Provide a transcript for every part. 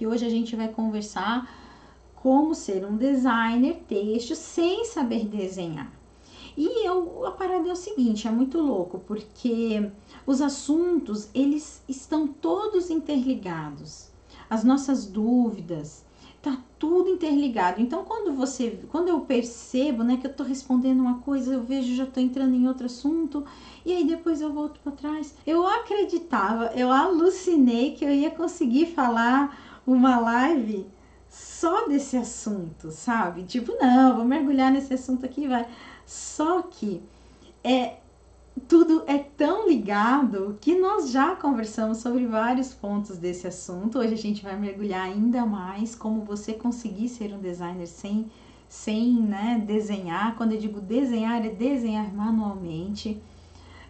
que hoje a gente vai conversar como ser um designer têxtil sem saber desenhar. E a parada é o seguinte, é muito louco, porque os assuntos, eles estão todos interligados. As nossas dúvidas, tá tudo interligado. Então, quando eu percebo, né, que eu tô respondendo uma coisa, eu vejo, já tô entrando em outro assunto, e aí depois eu volto para trás. Eu acreditava, eu alucinei que eu ia conseguir falar uma live só desse assunto, sabe? Tipo, não, vou mergulhar nesse assunto aqui, vai. Só que tudo é tão ligado que nós já conversamos sobre vários pontos desse assunto. Hoje a gente vai mergulhar ainda mais como você conseguir ser um designer sem né, desenhar. Quando eu digo desenhar, é desenhar manualmente.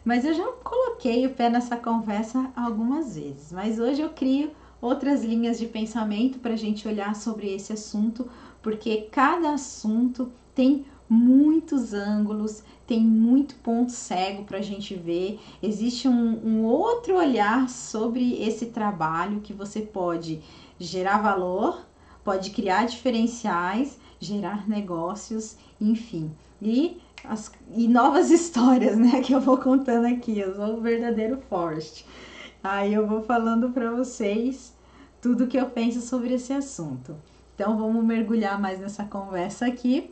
Mas eu já coloquei o pé nessa conversa algumas vezes. Mas hoje eu crio outras linhas de pensamento para a gente olhar sobre esse assunto, porque cada assunto tem muitos ângulos, tem muito ponto cego para a gente ver. Existe um outro olhar sobre esse trabalho que você pode gerar valor, pode criar diferenciais, gerar negócios, enfim. E novas histórias, né, que eu vou contando aqui. Eu sou o verdadeiro Forrest. Aí eu vou falando para vocês tudo que eu penso sobre esse assunto. Então vamos mergulhar mais nessa conversa aqui,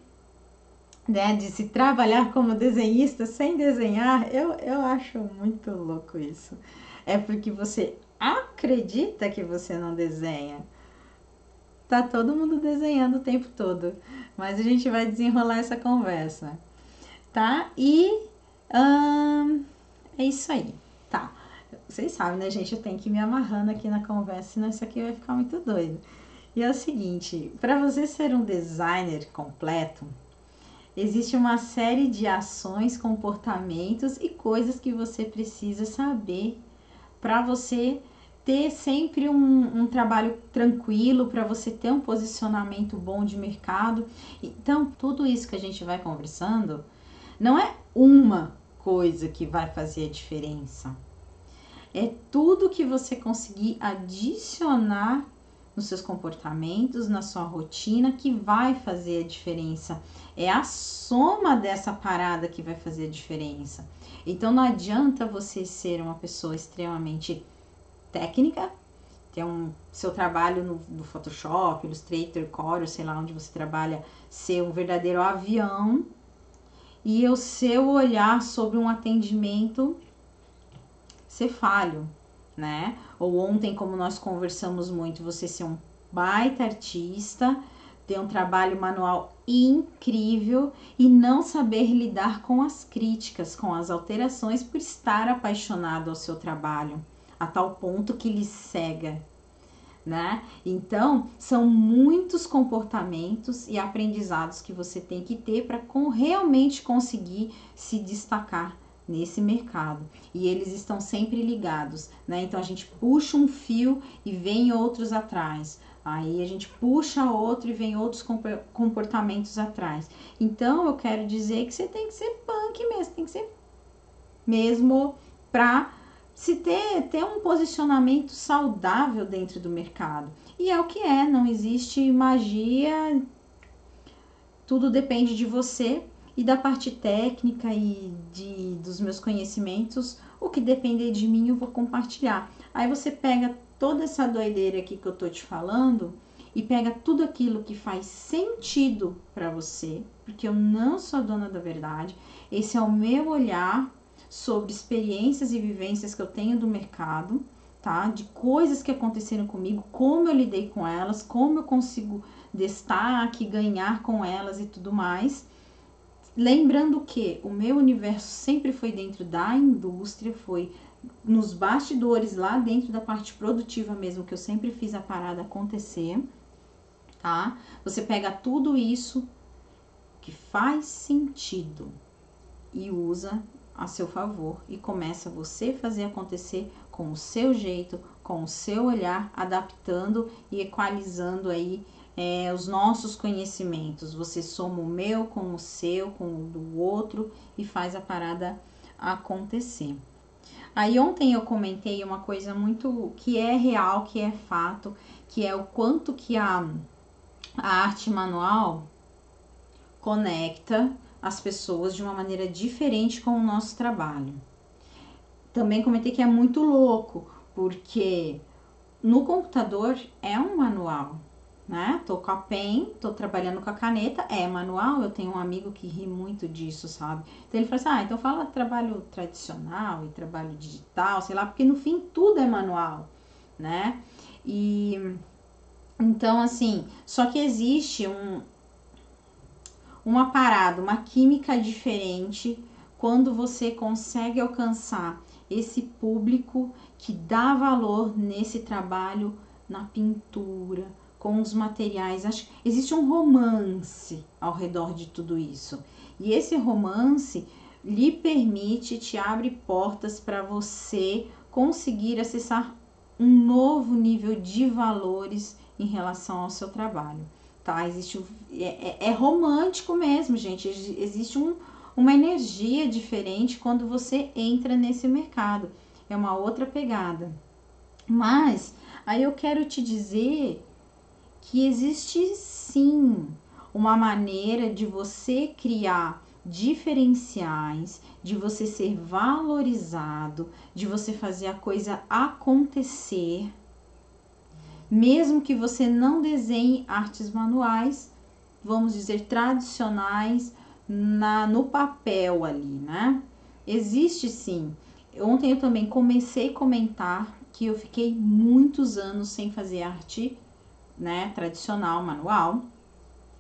né, de se trabalhar como desenhista sem desenhar. Eu acho muito louco isso. É porque você acredita que você não desenha. Tá todo mundo desenhando o tempo todo, mas a gente vai desenrolar essa conversa, tá? E é isso aí, tá? Vocês sabem, né, gente? Eu tenho que ir me amarrando aqui na conversa, senão isso aqui vai ficar muito doido. E é o seguinte, para você ser um designer completo, existe uma série de ações, comportamentos e coisas que você precisa saber para você ter sempre um trabalho tranquilo, para você ter um posicionamento bom de mercado. Então, tudo isso que a gente vai conversando não é uma coisa que vai fazer a diferença. É tudo que você conseguir adicionar nos seus comportamentos, na sua rotina, que vai fazer a diferença. É a soma dessa parada que vai fazer a diferença. Então não adianta você ser uma pessoa extremamente técnica, ter seu trabalho no Photoshop, Illustrator, Corel, sei lá onde você trabalha, ser um verdadeiro avião, e o seu olhar sobre um atendimento ser falho, né? Ou ontem, como nós conversamos muito, você ser um baita artista, ter um trabalho manual incrível e não saber lidar com as críticas, com as alterações por estar apaixonado ao seu trabalho, a tal ponto que lhe cega, né? Então, são muitos comportamentos e aprendizados que você tem que ter para realmente conseguir se destacar nesse mercado, e eles estão sempre ligados, né? Então a gente puxa um fio e vem outros atrás, aí a gente puxa outro e vem outros comportamentos atrás. Então eu quero dizer que você tem que ser punk mesmo, tem que ser mesmo para se ter um posicionamento saudável dentro do mercado. E é o que é, não existe magia, tudo depende de você e da parte técnica e dos meus conhecimentos. O que depender de mim eu vou compartilhar. Aí você pega toda essa doideira aqui que eu tô te falando e pega tudo aquilo que faz sentido para você, porque eu não sou dona da verdade. Esse é o meu olhar sobre experiências e vivências que eu tenho do mercado, tá? De coisas que aconteceram comigo, como eu lidei com elas, como eu consigo destaque, ganhar com elas e tudo mais. Lembrando que o meu universo sempre foi dentro da indústria, foi nos bastidores, lá dentro da parte produtiva mesmo, que eu sempre fiz a parada acontecer, tá? Você pega tudo isso que faz sentido e usa a seu favor e começa você a fazer acontecer com o seu jeito, com o seu olhar, adaptando e equalizando aí os nossos conhecimentos. Você soma o meu com o seu, com o do outro e faz a parada acontecer. Aí ontem eu comentei uma coisa muito que é real, que é fato, que é o quanto que a arte manual conecta as pessoas de uma maneira diferente com o nosso trabalho. Também comentei que é muito louco, porque no computador é um manual, né? Tô com a pen, tô trabalhando com a caneta, é manual. Eu tenho um amigo que ri muito disso, sabe? Então ele fala assim, então fala trabalho tradicional e trabalho digital, sei lá, porque no fim tudo é manual, né? E então assim, só que existe uma parada, uma química diferente quando você consegue alcançar esse público que dá valor nesse trabalho, na pintura, com os materiais. Acho que existe um romance ao redor de tudo isso. E esse romance lhe permite, te abre portas para você conseguir acessar um novo nível de valores em relação ao seu trabalho. Tá? É romântico mesmo, gente. Existe uma energia diferente quando você entra nesse mercado. É uma outra pegada. Mas aí eu quero te dizer que existe sim uma maneira de você criar diferenciais, de você ser valorizado, de você fazer a coisa acontecer, mesmo que você não desenhe artes manuais, vamos dizer tradicionais, no papel ali, né? Existe sim. Ontem eu também comecei a comentar que eu fiquei muitos anos sem fazer arte, né, tradicional, manual.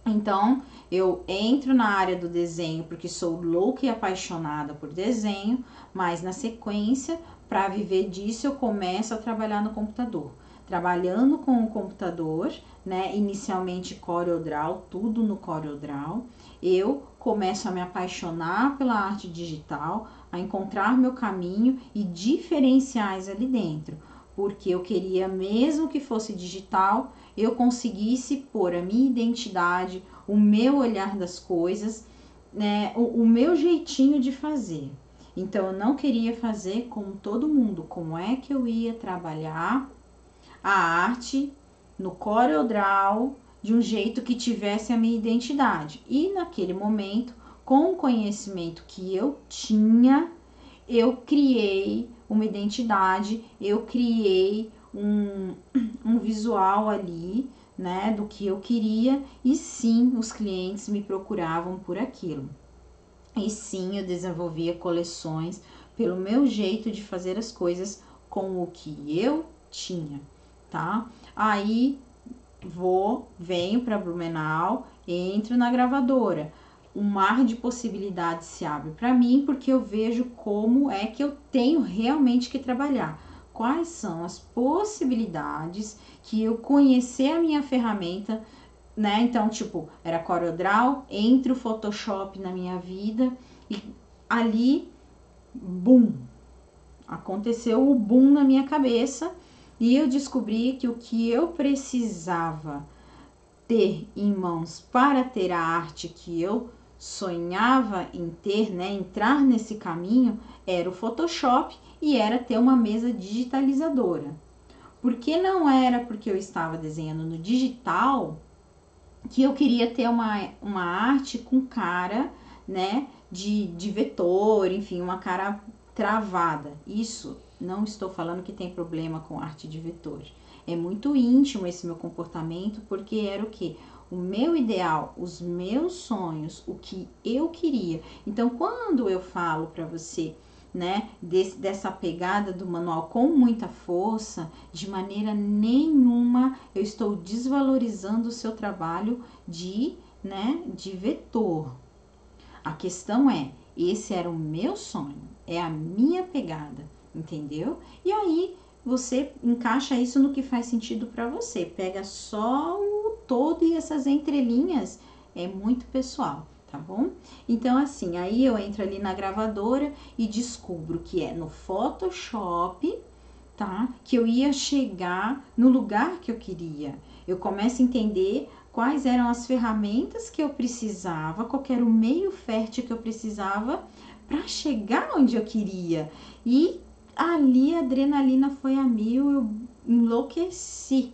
Então, eu entro na área do desenho porque sou louca e apaixonada por desenho, mas na sequência, para viver disso, eu começo a trabalhar no computador. Trabalhando com o computador, né, inicialmente CorelDRAW, tudo no CorelDRAW, eu começo a me apaixonar pela arte digital, a encontrar meu caminho e diferenciais ali dentro, porque eu queria, mesmo que fosse digital, eu conseguisse pôr a minha identidade, o meu olhar das coisas, né, o meu jeitinho de fazer. Então eu não queria fazer como todo mundo. Como é que eu ia trabalhar a arte no CorelDRAW de um jeito que tivesse a minha identidade? E naquele momento, com o conhecimento que eu tinha, eu criei uma identidade, eu criei um visual ali, né, do que eu queria, e sim, os clientes me procuravam por aquilo. E sim, eu desenvolvia coleções pelo meu jeito de fazer as coisas com o que eu tinha, tá? Aí venho para Blumenau, entro na gravadora. Um mar de possibilidades se abre para mim, porque eu vejo como é que eu tenho realmente que trabalhar. Quais são as possibilidades que eu conhecer a minha ferramenta, né? Então, tipo, era CorelDRAW, entre o Photoshop na minha vida e ali, boom, aconteceu o boom na minha cabeça e eu descobri que o que eu precisava ter em mãos para ter a arte que eu sonhava em ter, né, entrar nesse caminho, era o Photoshop e era ter uma mesa digitalizadora. Porque não era porque eu estava desenhando no digital que eu queria ter uma arte com cara, né, de vetor, enfim, uma cara travada. Isso, não estou falando que tem problema com arte de vetor. É muito íntimo esse meu comportamento, porque era o quê? O meu ideal, os meus sonhos, o que eu queria. Então, quando eu falo para você, né, dessa pegada do manual com muita força, de maneira nenhuma eu estou desvalorizando o seu trabalho né, de vetor. A questão é, esse era o meu sonho, é a minha pegada, entendeu? E aí você encaixa isso no que faz sentido para você. Pega só o todo e essas entrelinhas, é muito pessoal, tá bom? Então, assim, aí eu entro ali na gravadora e descubro que é no Photoshop, tá? Que eu ia chegar no lugar que eu queria. Eu começo a entender quais eram as ferramentas que eu precisava, qual era o meio fértil que eu precisava para chegar onde eu queria. E ali a adrenalina foi a mil, eu enlouqueci.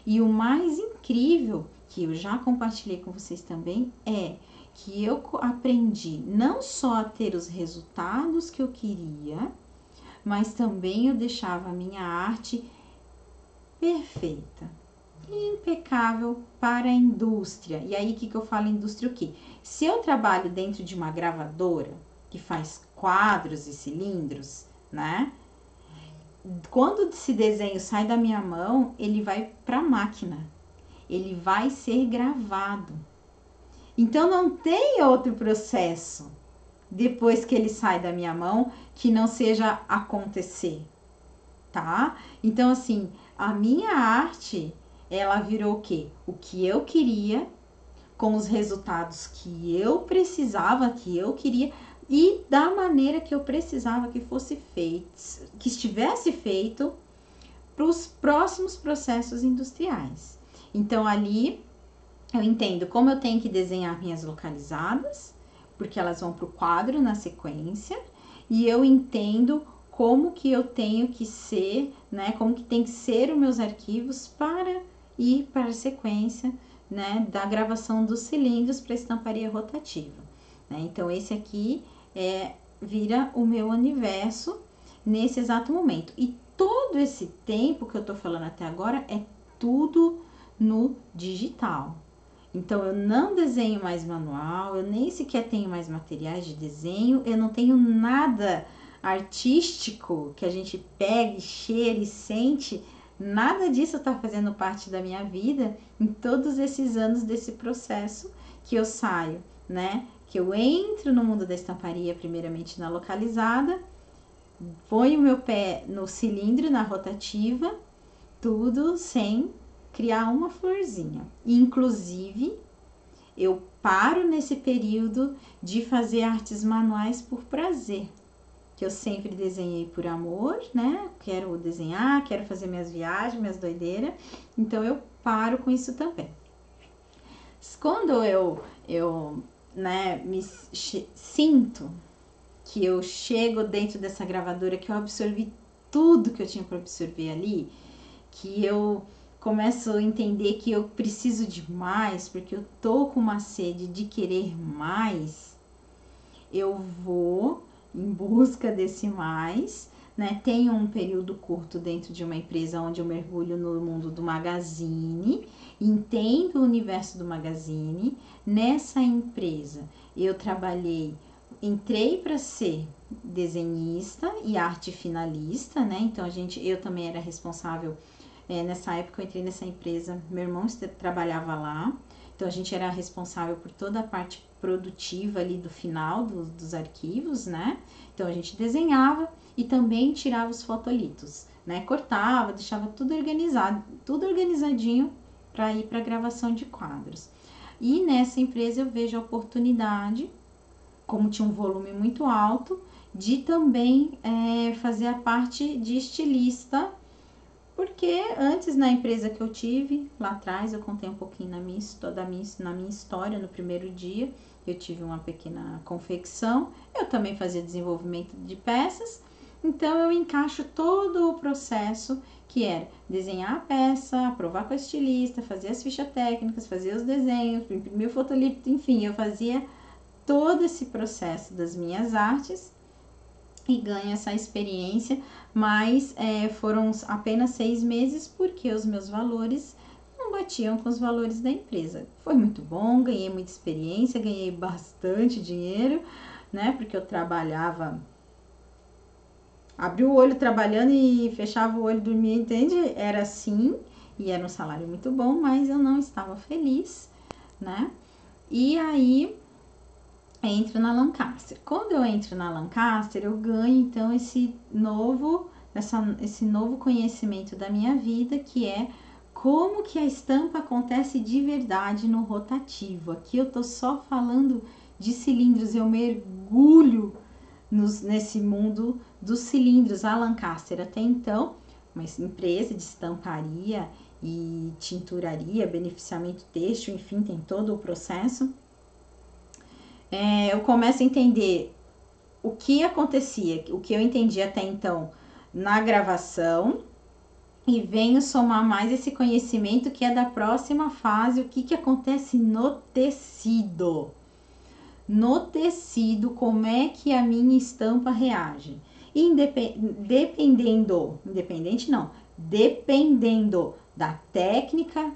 E o mais incrível, que eu já compartilhei com vocês também, é que eu aprendi não só a ter os resultados que eu queria, mas também eu deixava a minha arte perfeita, impecável para a indústria. E aí, o que eu falo indústria o quê? Se eu trabalho dentro de uma gravadora que faz quadros e cilindros, né? Quando esse desenho sai da minha mão, ele vai para a máquina, ele vai ser gravado. Então não tem outro processo depois que ele sai da minha mão que não seja acontecer, tá? Então assim, a minha arte, ela virou o quê? O que eu queria, com os resultados que eu precisava, que eu queria, e da maneira que eu precisava que fosse feito, que estivesse feito para os próximos processos industriais. Então ali eu entendo como eu tenho que desenhar minhas localizadas, porque elas vão para o quadro na sequência, e eu entendo como que eu tenho que ser, né, como que tem que ser os meus arquivos para ir para a sequência, né, da gravação dos cilindros para estamparia rotativa, né? Então esse aqui vira o meu universo nesse exato momento. E todo esse tempo que eu tô falando até agora é tudo no digital. Então eu não desenho mais manual, eu nem sequer tenho mais materiais de desenho, eu não tenho nada artístico que a gente pegue, cheire e sente. Nada disso está fazendo parte da minha vida em todos esses anos desse processo que eu saio, né? Que eu entro no mundo da estamparia, primeiramente na localizada, ponho o meu pé no cilindro, na rotativa, tudo sem criar uma florzinha. Inclusive, eu paro nesse período de fazer artes manuais por prazer, que eu sempre desenhei por amor, né? Quero desenhar, quero fazer minhas viagens, minhas doideiras, então eu paro com isso também. Quando eu né, me sinto que eu chego dentro dessa gravadora, que eu absorvi tudo que eu tinha para absorver ali, que eu começo a entender que eu preciso de mais, porque eu tô com uma sede de querer mais, eu vou em busca desse mais, né? Tenho um período curto dentro de uma empresa onde eu mergulho no mundo do magazine, entendo o universo do magazine. Nessa empresa eu trabalhei, entrei para ser desenhista e arte finalista, né? Então eu também era responsável. Nessa época eu entrei nessa empresa, meu irmão trabalhava lá, então a gente era responsável por toda a parte produtiva ali do final dos arquivos, né? Então a gente desenhava e também tirava os fotolitos, né? Cortava, deixava tudo organizado, tudo organizadinho para ir para a gravação de quadros. E nessa empresa eu vejo a oportunidade, como tinha um volume muito alto, de também fazer a parte de estilista, porque antes na empresa que eu tive, lá atrás, eu contei um pouquinho na minha história, no primeiro dia, eu tive uma pequena confecção, eu também fazia desenvolvimento de peças, então eu encaixo todo o processo que era desenhar a peça, aprovar com a estilista, fazer as fichas técnicas, fazer os desenhos, imprimir o fotolito, enfim, eu fazia todo esse processo das minhas artes e ganho essa experiência, mas foram apenas 6 meses porque os meus valores não batiam com os valores da empresa. Foi muito bom, ganhei muita experiência, ganhei bastante dinheiro, né? Porque eu trabalhava, abri o olho trabalhando e fechava o olho, dormia, entende? Era assim, e era um salário muito bom, mas eu não estava feliz, né? E aí entro na Lancaster. Quando eu entro na Lancaster, eu ganho então esse novo conhecimento da minha vida, que é como que a estampa acontece de verdade no rotativo. Aqui eu tô só falando de cilindros, eu mergulho nesse mundo dos cilindros. A Lancaster até então, uma empresa de estamparia e tinturaria, beneficiamento têxtil, enfim, tem todo o processo. Eu começo a entender o que acontecia, o que eu entendi até então na gravação e venho somar mais esse conhecimento que é da próxima fase, o que que acontece no tecido. No tecido, como é que a minha estampa reage. Dependendo da técnica,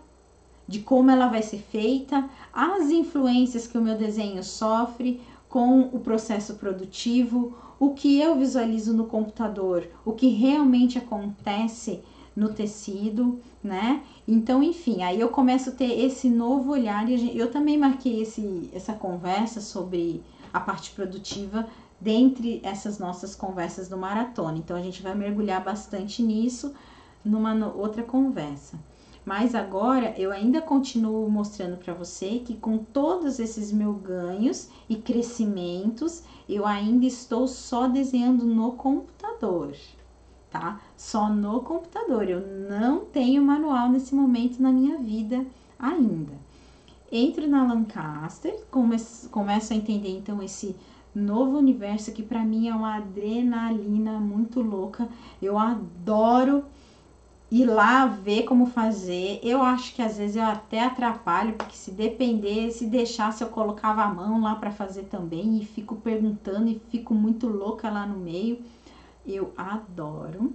de como ela vai ser feita, as influências que o meu desenho sofre com o processo produtivo, o que eu visualizo no computador, o que realmente acontece no tecido, né? Então, enfim, aí eu começo a ter esse novo olhar e eu também marquei essa conversa sobre a parte produtiva dentre essas nossas conversas do maratona. Então, a gente vai mergulhar bastante nisso numa outra conversa. Mas agora eu ainda continuo mostrando para você que com todos esses meus ganhos e crescimentos, eu ainda estou só desenhando no computador, tá? Só no computador. Eu não tenho manual nesse momento na minha vida ainda. Entro na Lancaster, começo a entender então esse novo universo que para mim é uma adrenalina muito louca. Eu adoro ir lá ver como fazer. Eu acho que às vezes eu até atrapalho, porque se depender, se deixasse eu colocava a mão lá para fazer também e fico perguntando e fico muito louca lá no meio. Eu adoro.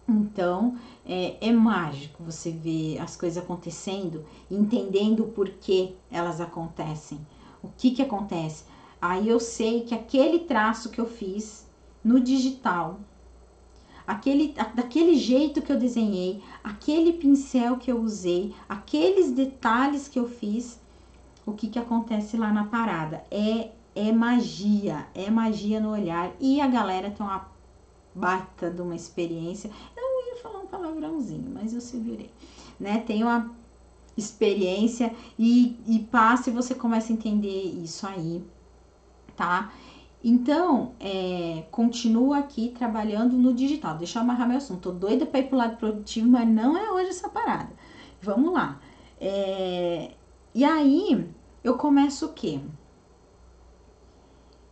Então, é mágico você ver as coisas acontecendo, entendendo o porquê elas acontecem. O que que acontece? Aí eu sei que aquele traço que eu fiz no digital, daquele jeito que eu desenhei, aquele pincel que eu usei, aqueles detalhes que eu fiz, o que que acontece lá na parada? É magia no olhar. E a galera tem uma baita de uma experiência. Eu ia falar um palavrãozinho, mas eu segurei, né? Tem uma experiência e passa e você começa a entender isso aí, tá? Então, continuo aqui trabalhando no digital. Deixa eu amarrar meu assunto. Tô doida pra ir pro lado produtivo, mas não é hoje essa parada. Vamos lá. E aí, eu começo o quê?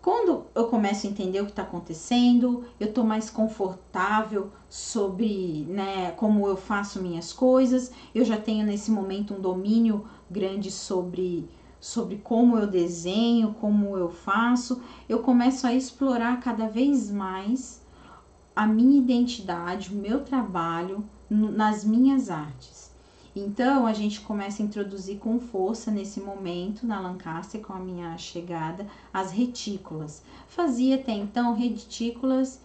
Quando eu começo a entender o que está acontecendo, eu tô mais confortável sobre, né, como eu faço minhas coisas. Eu já tenho nesse momento um domínio grande sobre como eu desenho, como eu faço. Eu começo a explorar cada vez mais a minha identidade, o meu trabalho nas minhas artes. Então, a gente começa a introduzir com força nesse momento, na Lancaster, com a minha chegada, as retículas. Fazia até então retículas,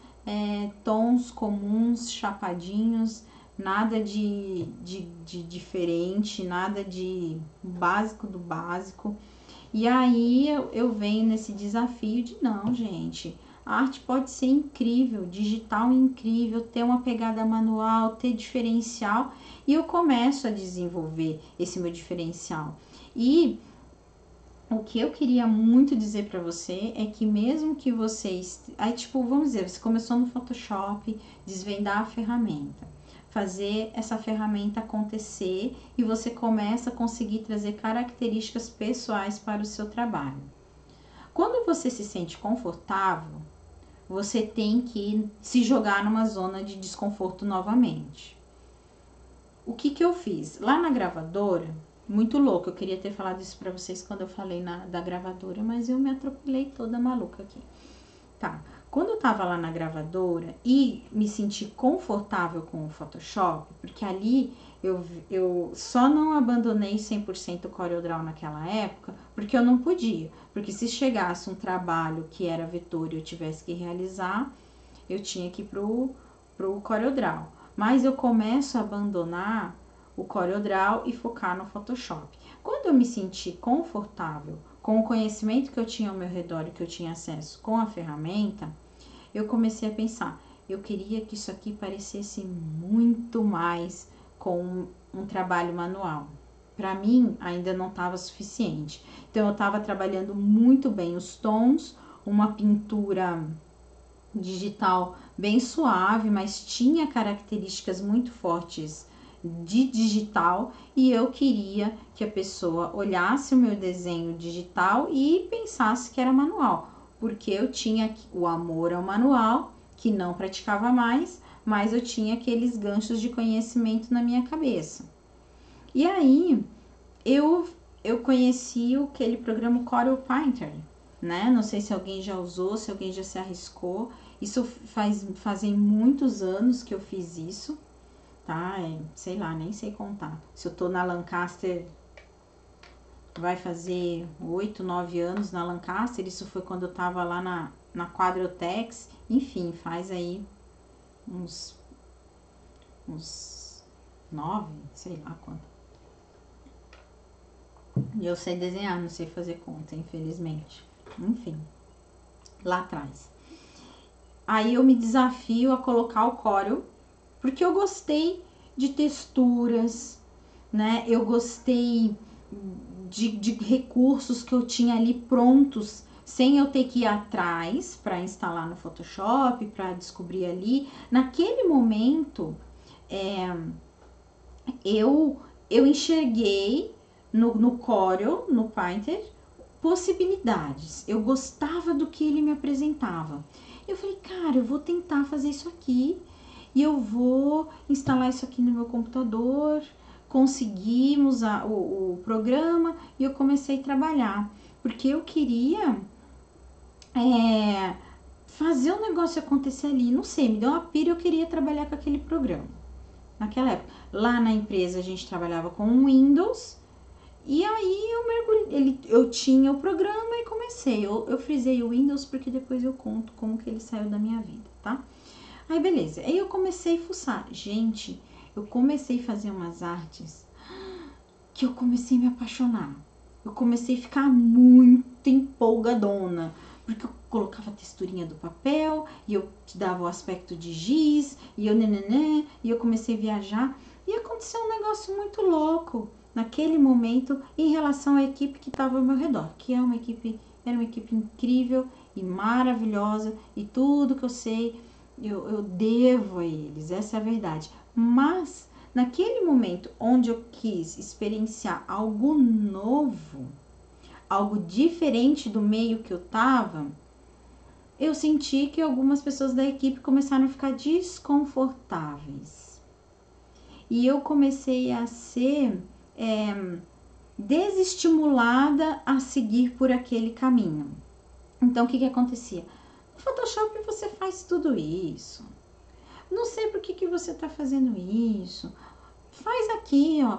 tons comuns, chapadinhos, nada de diferente, nada de básico do básico. E aí eu venho nesse desafio de não, gente, a arte pode ser incrível, digital incrível, ter uma pegada manual, ter diferencial, e eu começo a desenvolver esse meu diferencial. E o que eu queria muito dizer para você é que mesmo que vocês, aí tipo, vamos dizer, você começou no Photoshop, desvendar a ferramenta, fazer essa ferramenta acontecer e você começa a conseguir trazer características pessoais para o seu trabalho. Quando você se sente confortável, você tem que se jogar numa zona de desconforto novamente. O que que eu fiz? Lá na gravadora, muito louco, eu queria ter falado isso pra vocês quando eu falei da gravadora, mas eu me atropelei toda maluca aqui. Tá, quando eu tava lá na gravadora e me senti confortável com o Photoshop, porque ali eu só não abandonei 100% o CorelDRAW naquela época, porque eu não podia. Porque se chegasse um trabalho que era vetor e eu tivesse que realizar, eu tinha que ir pro CorelDRAW. Mas eu começo a abandonar o CorelDRAW e focar no Photoshop. Quando eu me senti confortável com o conhecimento que eu tinha ao meu redor e que eu tinha acesso com a ferramenta, eu comecei a pensar, eu queria que isso aqui parecesse muito mais com um trabalho manual. Para mim, ainda não estava suficiente. Então, eu estava trabalhando muito bem os tons, uma pintura digital bem suave, mas tinha características muito fortes de digital, e eu queria que a pessoa olhasse o meu desenho digital e pensasse que era manual, porque eu tinha o amor ao manual, que não praticava mais, mas eu tinha aqueles ganchos de conhecimento na minha cabeça. E aí, eu conheci aquele programa Corel Painter, né? Não sei se alguém já usou, se alguém já se arriscou. Isso fazem muitos anos que eu fiz isso, tá? Sei lá, nem sei contar. Se eu tô na Lancaster, vai fazer 8, 9 anos na Lancaster. Isso foi quando eu tava lá na Quadrotex. Enfim, faz aí uns 9, sei lá quanto. E eu sei desenhar, não sei fazer conta, infelizmente. Enfim, lá atrás. Aí eu me desafio a colocar o Corel, porque eu gostei de texturas, né? Eu gostei de recursos que eu tinha ali prontos, sem eu ter que ir atrás para instalar no Photoshop, para descobrir ali. Naquele momento, eu enxerguei no Corel, no Painter, possibilidades. Eu gostava do que ele me apresentava. Eu falei, cara, eu vou tentar fazer isso aqui e eu vou instalar isso aqui no meu computador. Conseguimos o programa e eu comecei a trabalhar, porque eu queria fazer o negócio acontecer ali. Não sei, me deu uma pira e eu queria trabalhar com aquele programa. Naquela época, lá na empresa a gente trabalhava com Windows. E aí eu tinha o programa e comecei. Eu frisei o Windows porque depois eu conto como que ele saiu da minha vida, tá? Aí beleza, aí eu comecei a fuçar. Gente, eu comecei a fazer umas artes que eu comecei a me apaixonar. Eu comecei a ficar muito empolgadona, porque eu colocava a texturinha do papel e eu te dava o aspecto de giz e e eu comecei a viajar e aconteceu um negócio muito louco naquele momento em relação à equipe que estava ao meu redor, que era uma equipe incrível e maravilhosa, e tudo que eu sei eu devo a eles, essa é a verdade. Mas naquele momento onde eu quis experienciar algo novo, algo diferente do meio que eu tava, eu senti que algumas pessoas da equipe começaram a ficar desconfortáveis. E eu comecei a ser desestimulada a seguir por aquele caminho. Então, o que acontecia? No Photoshop você faz tudo isso. Não sei por que você está fazendo isso. Faz aqui, ó.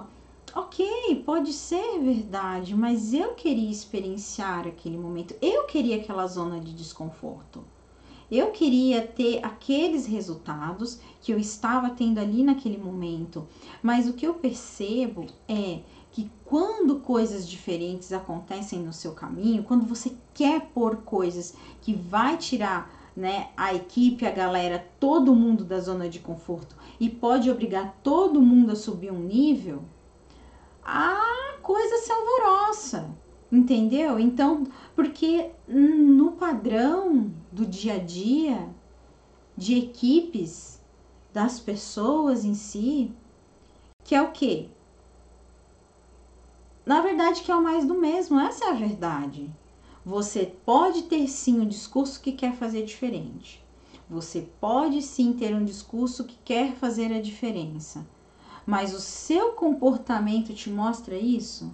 Ok, pode ser verdade, mas eu queria experienciar aquele momento. Eu queria aquela zona de desconforto. Eu queria ter aqueles resultados que eu estava tendo ali naquele momento. Mas o que eu percebo é que quando coisas diferentes acontecem no seu caminho, quando você quer pôr coisas que vai tirar, né, a equipe, a galera, todo mundo da zona de conforto e pode obrigar todo mundo a subir um nível, a coisa se alvoroça, entendeu? Então, porque no padrão do dia a dia, de equipes, das pessoas em si, que é o quê? Na verdade, que é o mais do mesmo, essa é a verdade. Você pode ter sim um discurso que quer fazer diferente. Você pode sim ter um discurso que quer fazer a diferença. Mas o seu comportamento te mostra isso?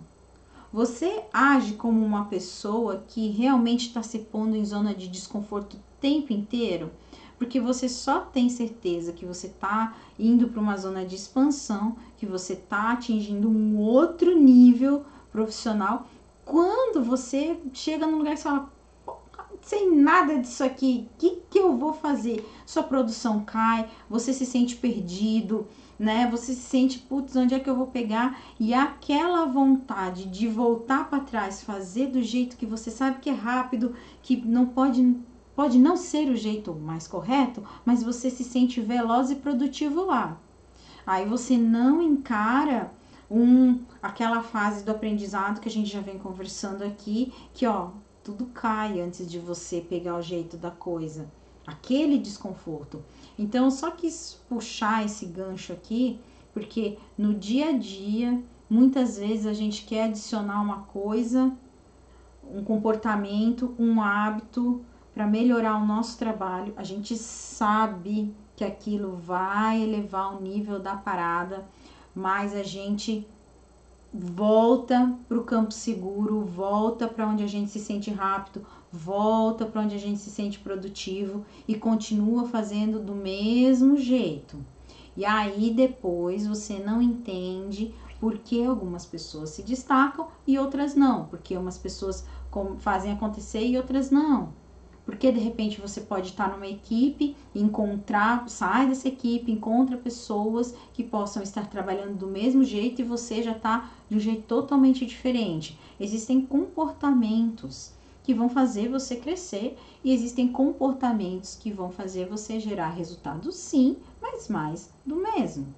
Você age como uma pessoa que realmente está se pondo em zona de desconforto o tempo inteiro? Porque você só tem certeza que você está indo para uma zona de expansão, que você está atingindo um outro nível profissional, quando você chega num lugar e fala, sem nada disso aqui, o que eu vou fazer? Sua produção cai, você se sente perdido, né? Você se sente, putz, onde é que eu vou pegar? E aquela vontade de voltar para trás, fazer do jeito que você sabe que é rápido, que não pode não ser o jeito mais correto, mas você se sente veloz e produtivo lá. Aí você não encara aquela fase do aprendizado que a gente já vem conversando aqui, que ó, tudo cai antes de você pegar o jeito da coisa, aquele desconforto. Então eu só quis puxar esse gancho aqui, porque no dia a dia, muitas vezes a gente quer adicionar uma coisa, um comportamento, um hábito para melhorar o nosso trabalho. A gente sabe que aquilo vai elevar o nível da parada, mais a gente volta para o campo seguro, volta para onde a gente se sente rápido, volta para onde a gente se sente produtivo e continua fazendo do mesmo jeito. E aí depois você não entende por que algumas pessoas se destacam e outras não, porque umas pessoas fazem acontecer e outras não. Porque de repente você pode estar numa equipe, sai dessa equipe, encontra pessoas que possam estar trabalhando do mesmo jeito e você já está de um jeito totalmente diferente. Existem comportamentos que vão fazer você crescer e existem comportamentos que vão fazer você gerar resultados sim, mas mais do mesmo.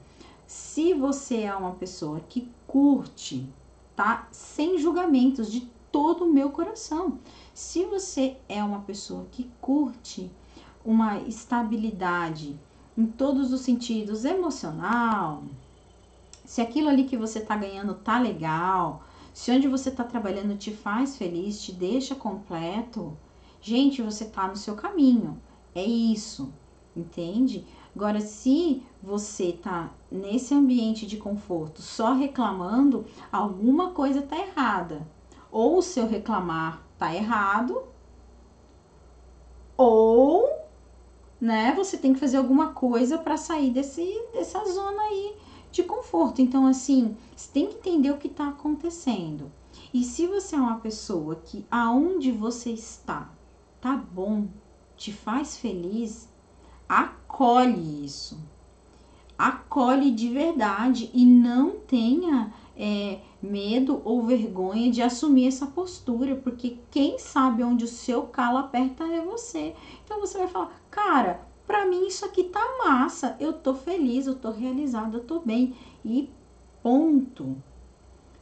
Se você é uma pessoa que curte, tá? Sem julgamentos, de todo o meu coração. Se você é uma pessoa que curte uma estabilidade em todos os sentidos, emocional, se aquilo ali que você tá ganhando tá legal, se onde você tá trabalhando te faz feliz, te deixa completo, gente, você tá no seu caminho. É isso, entende? Agora, se você tá nesse ambiente de conforto só reclamando, alguma coisa tá errada. Ou o seu reclamar tá errado, ou, né, você tem que fazer alguma coisa para sair dessa zona aí de conforto. Então, assim, você tem que entender o que tá acontecendo. E se você é uma pessoa que aonde você está, tá bom, te faz feliz, acolhe isso. Acolhe de verdade e não tenha medo ou vergonha de assumir essa postura, porque quem sabe onde o seu calo aperta é você. Então você vai falar, cara, pra mim isso aqui tá massa, eu tô feliz, eu tô realizada, eu tô bem e ponto.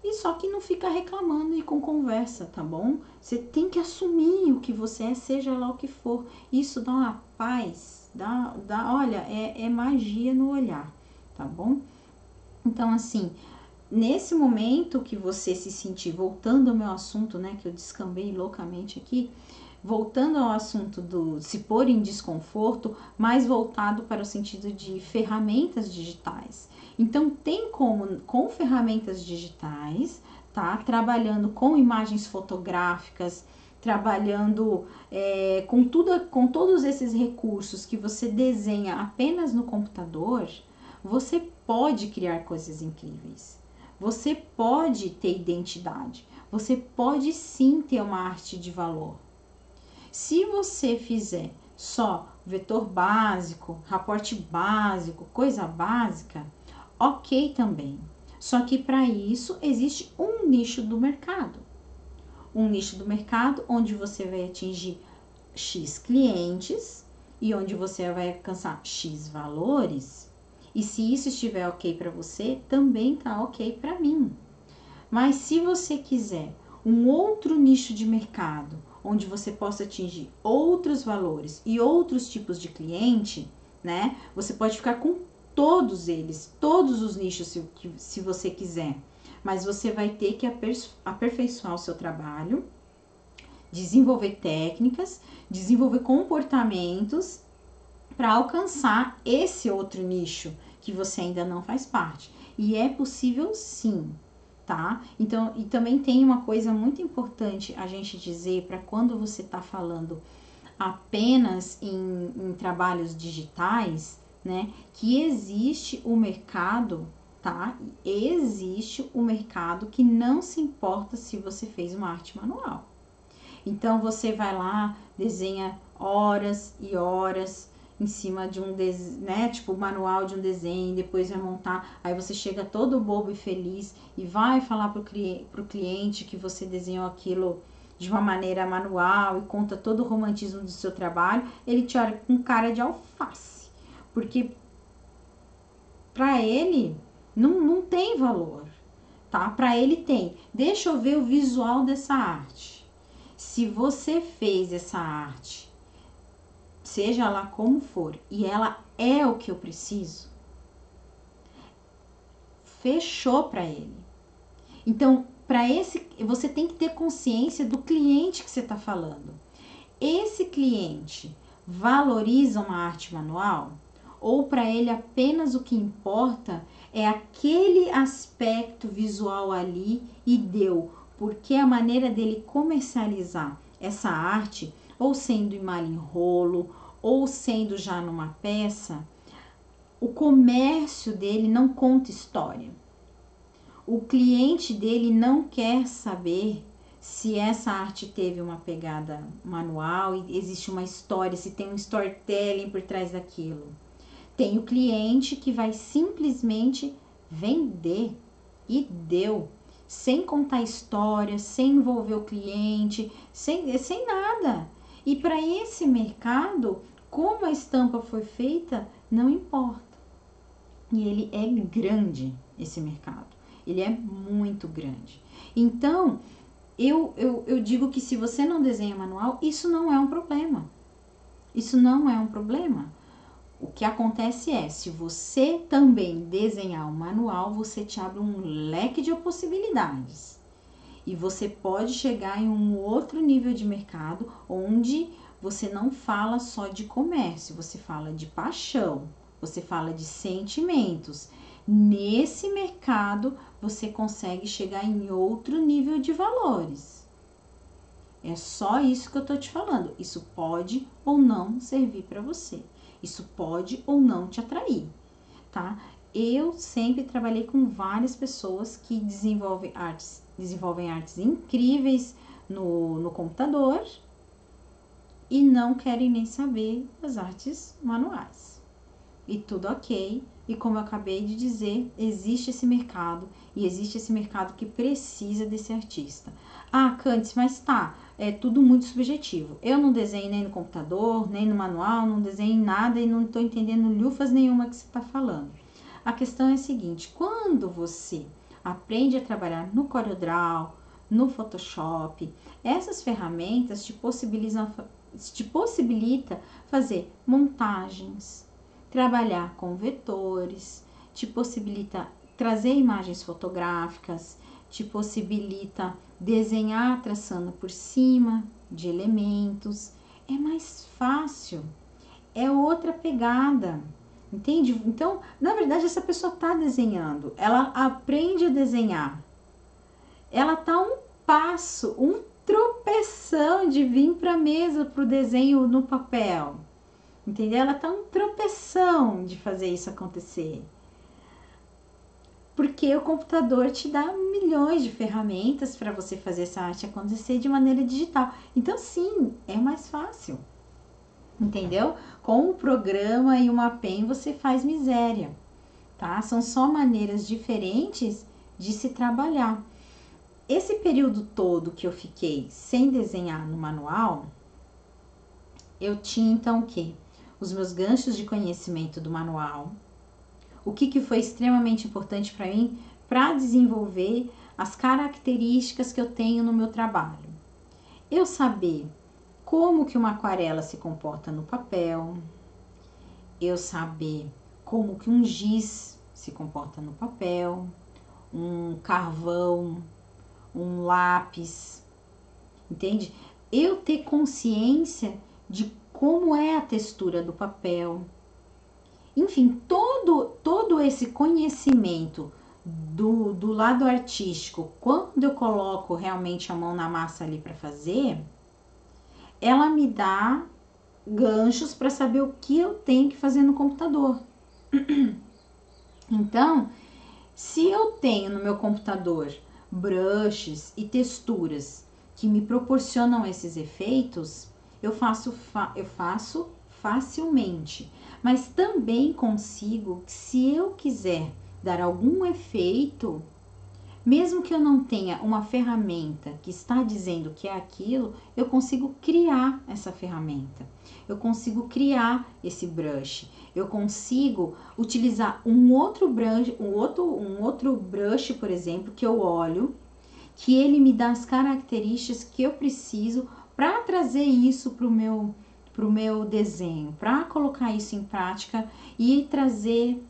E só que não fica reclamando e com conversa, tá bom? Você tem que assumir o que você é, seja lá o que for. Isso dá uma paz, olha, é magia no olhar, tá bom? Então, assim, nesse momento que você se sentir, voltando ao meu assunto, né, que eu descambei loucamente aqui, voltando ao assunto do se pôr em desconforto, mais voltado para o sentido de ferramentas digitais. Então, tem como, com ferramentas digitais, tá? Trabalhando com imagens fotográficas, trabalhando com todos esses recursos que você desenha apenas no computador, você pode criar coisas incríveis. Você pode ter identidade. Você pode sim ter uma arte de valor. Se você fizer só vetor básico, raporte básico, coisa básica, ok também. Só que para isso existe um nicho do mercado. Um nicho do mercado onde você vai atingir X clientes e onde você vai alcançar X valores. E se isso estiver ok para você, também tá ok para mim. Mas se você quiser um outro nicho de mercado, onde você possa atingir outros valores e outros tipos de cliente, né? Você pode ficar com todos eles, todos os nichos, se você quiser. Mas você vai ter que aperfeiçoar o seu trabalho, desenvolver técnicas, desenvolver comportamentos para alcançar esse outro nicho que você ainda não faz parte. E é possível sim, tá? Então, e também tem uma coisa muito importante a gente dizer para quando você está falando apenas em trabalhos digitais, né? Que existe o mercado, tá? Existe o mercado que não se importa se você fez uma arte manual. Então, você vai lá, desenha horas e horas em cima de um desenho, né, tipo manual de um desenho, depois vai montar, aí você chega todo bobo e feliz e vai falar pro cliente que você desenhou aquilo de uma maneira manual e conta todo o romantismo do seu trabalho, ele te olha com cara de alface, porque para ele não tem valor, tá? Para ele tem, deixa eu ver o visual dessa arte. Se você fez essa arte, seja lá como for, e ela é o que eu preciso, fechou para ele. Então, você tem que ter consciência do cliente que você está falando. Esse cliente valoriza uma arte manual ou para ele apenas o que importa é aquele aspecto visual ali e deu, porque a maneira dele comercializar essa arte, ou sendo em malha em rolo, ou sendo já numa peça, o comércio dele não conta história. O cliente dele não quer saber se essa arte teve uma pegada manual e existe uma história, se tem um storytelling por trás daquilo. Tem o cliente que vai simplesmente vender e deu, sem contar história, sem envolver o cliente, sem nada. E para esse mercado, como a estampa foi feita, não importa. E ele é grande, esse mercado. Ele é muito grande. Então, eu digo que se você não desenha manual, isso não é um problema. Isso não é um problema. O que acontece é, se você também desenhar um manual, você te abre um leque de possibilidades. E você pode chegar em um outro nível de mercado, onde você não fala só de comércio, você fala de paixão, você fala de sentimentos. Nesse mercado, você consegue chegar em outro nível de valores. É só isso que eu tô te falando. Isso pode ou não servir para você. Isso pode ou não te atrair, tá? Eu sempre trabalhei com várias pessoas que desenvolvem artes incríveis no computador e não querem nem saber das artes manuais. E tudo ok. E como eu acabei de dizer, existe esse mercado e existe esse mercado que precisa desse artista. Ah, Candice, mas tá, é tudo muito subjetivo. Eu não desenho nem no computador, nem no manual, não desenho nada e não tô entendendo lufas nenhuma que você tá falando. A questão é a seguinte, quando você aprende a trabalhar no CorelDRAW, no Photoshop, essas ferramentas te possibilita fazer montagens, trabalhar com vetores, te possibilita trazer imagens fotográficas, te possibilita desenhar traçando por cima de elementos. É mais fácil, é outra pegada, entende? Então, na verdade, essa pessoa está desenhando, ela aprende a desenhar, ela está um passo, um tropeção de vir para a mesa para o desenho no papel. Entendeu? Ela tá um tropeção de fazer isso acontecer. Porque o computador te dá milhões de ferramentas para você fazer essa arte acontecer de maneira digital. Então, sim, é mais fácil. Entendeu? Com o programa e uma pen você faz miséria, tá? São só maneiras diferentes de se trabalhar. Esse período todo que eu fiquei sem desenhar no manual, eu tinha então o quê? Os meus ganchos de conhecimento do manual, o que foi extremamente importante para mim para desenvolver as características que eu tenho no meu trabalho. Eu saber como que uma aquarela se comporta no papel, eu saber como que um giz se comporta no papel, um carvão, um lápis, entende? Eu ter consciência de como é a textura do papel. Enfim, todo esse conhecimento do lado artístico, quando eu coloco realmente a mão na massa ali para fazer, ela me dá ganchos para saber o que eu tenho que fazer no computador. Então, se eu tenho no meu computador brushes e texturas que me proporcionam esses efeitos, eu faço facilmente, mas também consigo, se eu quiser dar algum efeito, mesmo que eu não tenha uma ferramenta que está dizendo que é aquilo, eu consigo criar essa ferramenta, eu consigo criar esse brush, eu consigo utilizar um outro brush, por exemplo, que eu olho, que ele me dá as características que eu preciso para trazer isso para o meu desenho, para colocar isso em prática e trazer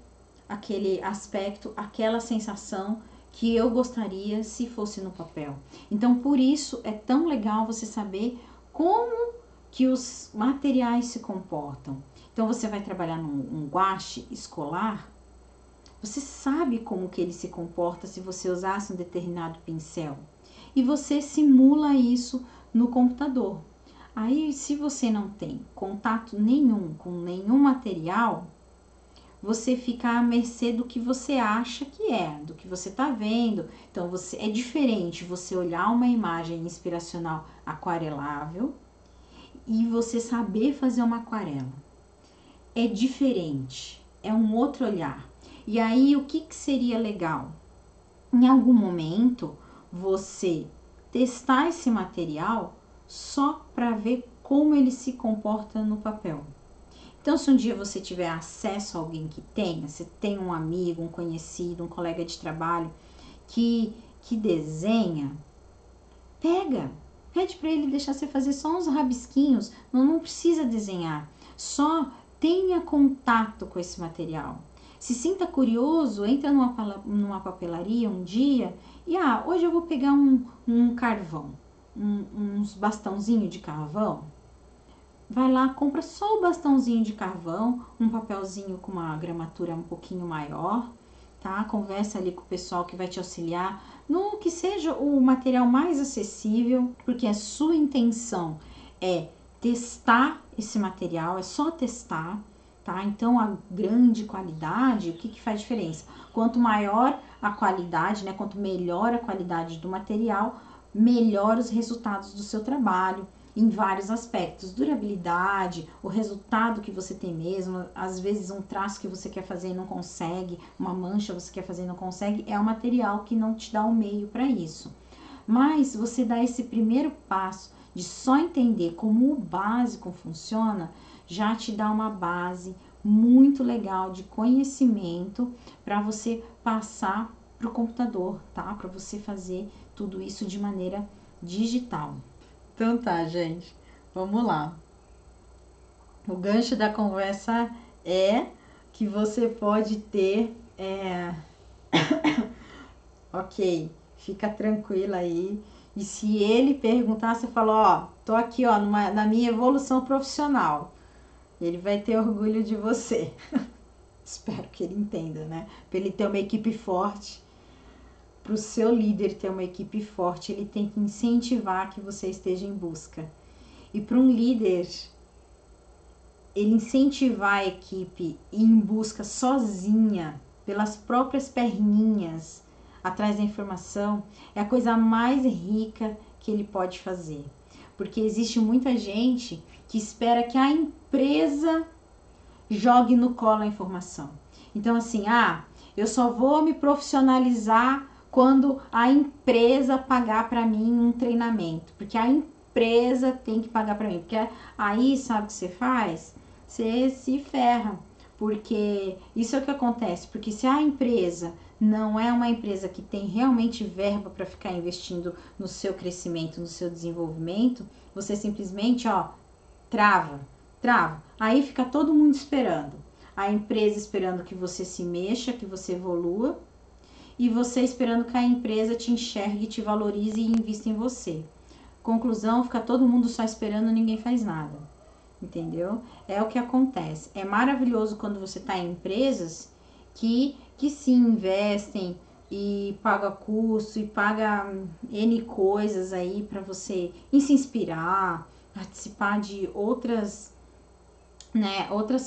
aquele aspecto, aquela sensação que eu gostaria se fosse no papel. Então, por isso é tão legal você saber como que os materiais se comportam. Então, você vai trabalhar num guache escolar, você sabe como que ele se comporta se você usasse um determinado pincel. E você simula isso no computador. Aí, se você não tem contato nenhum com nenhum material, você fica à mercê do que você acha que é, do que você está vendo. Então, é diferente você olhar uma imagem inspiracional aquarelável e você saber fazer uma aquarela. É diferente, é um outro olhar. E aí, o que seria legal? Em algum momento, você testar esse material só para ver como ele se comporta no papel. Então, se um dia você tiver acesso a alguém que tenha, você tem um amigo, um conhecido, um colega de trabalho que desenha, pede para ele deixar você fazer só uns rabisquinhos, não precisa desenhar, só tenha contato com esse material. Se sinta curioso, entra numa papelaria um dia e, hoje eu vou pegar um carvão, uns bastãozinhos de carvão. Vai lá, compra só o bastãozinho de carvão, um papelzinho com uma gramatura um pouquinho maior, tá? Conversa ali com o pessoal que vai te auxiliar no que seja o material mais acessível, porque a sua intenção é testar esse material, é só testar, tá? Então, a grande qualidade, o que faz diferença? Quanto maior a qualidade, né? Quanto melhor a qualidade do material, melhor os resultados do seu trabalho, em vários aspectos, durabilidade, o resultado que você tem mesmo, às vezes um traço que você quer fazer e não consegue, uma mancha você quer fazer e não consegue, é o material que não te dá o meio para isso. Mas você dá esse primeiro passo de só entender como o básico funciona, já te dá uma base muito legal de conhecimento para você passar para o computador, tá? Para você fazer tudo isso de maneira digital. Então tá, gente, vamos lá. O gancho da conversa é que você pode ter, ok, fica tranquila aí. E se ele perguntar, você fala, tô aqui, na minha evolução profissional. Ele vai ter orgulho de você. Espero que ele entenda, né? Para ele ter uma equipe forte. Para o seu líder ter uma equipe forte, ele tem que incentivar que você esteja em busca. E para um líder, ele incentivar a equipe e ir em busca sozinha, pelas próprias perninhas, atrás da informação, é a coisa mais rica que ele pode fazer. Porque existe muita gente que espera que a empresa jogue no colo a informação. Então, assim, eu só vou me profissionalizar quando a empresa pagar para mim um treinamento, porque a empresa tem que pagar para mim, porque aí sabe o que você faz? Você se ferra, porque isso é o que acontece, porque se a empresa não é uma empresa que tem realmente verba para ficar investindo no seu crescimento, no seu desenvolvimento, você simplesmente, trava. Aí fica todo mundo esperando. A empresa esperando que você se mexa, que você evolua, e você esperando que a empresa te enxergue, te valorize e invista em você. Conclusão, fica todo mundo só esperando, ninguém faz nada. Entendeu? É o que acontece. É maravilhoso quando você está em empresas que se investem e paga curso e paga N coisas aí para você se inspirar, participar de outras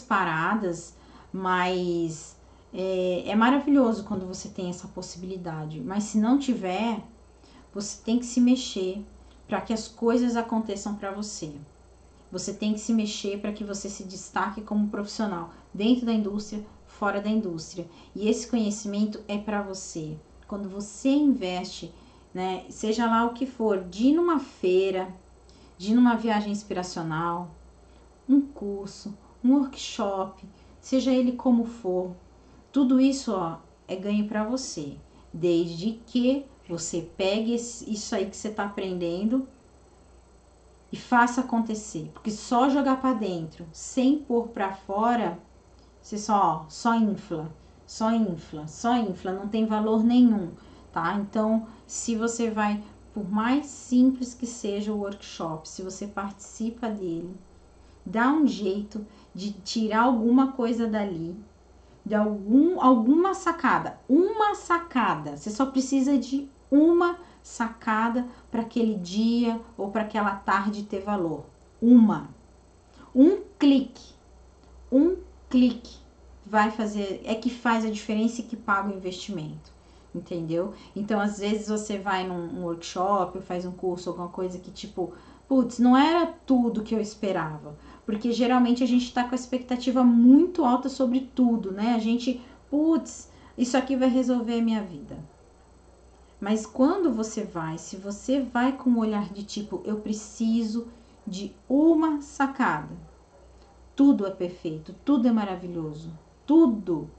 paradas, mas é maravilhoso quando você tem essa possibilidade. Mas se não tiver, você tem que se mexer para que as coisas aconteçam para você. Você tem que se mexer para que você se destaque como profissional, dentro da indústria, fora da indústria. E esse conhecimento é para você. Quando você investe, né, seja lá o que for, de ir numa feira, de ir numa viagem inspiracional, um curso, um workshop, seja ele como for, tudo isso é ganho para você, desde que você pegue isso aí que você está aprendendo e faça acontecer, porque só jogar para dentro, sem pôr para fora, você só infla, não tem valor nenhum, tá? Então, se você por mais simples que seja o workshop, se você participa dele, dá um jeito de tirar alguma coisa dali, de alguma sacada. Uma sacada. Você só precisa de uma sacada para aquele dia ou para aquela tarde ter valor. Um clique. Um clique vai fazer, é que faz a diferença e que paga o investimento. Entendeu? Então, às vezes você vai num workshop, faz um curso, alguma coisa que tipo, putz, não era tudo que eu esperava. Porque geralmente a gente tá com a expectativa muito alta sobre tudo, né? A gente, putz, isso aqui vai resolver a minha vida. Mas quando você vai, se você vai com um olhar de tipo, eu preciso de uma sacada, tudo é perfeito, tudo é maravilhoso, tudo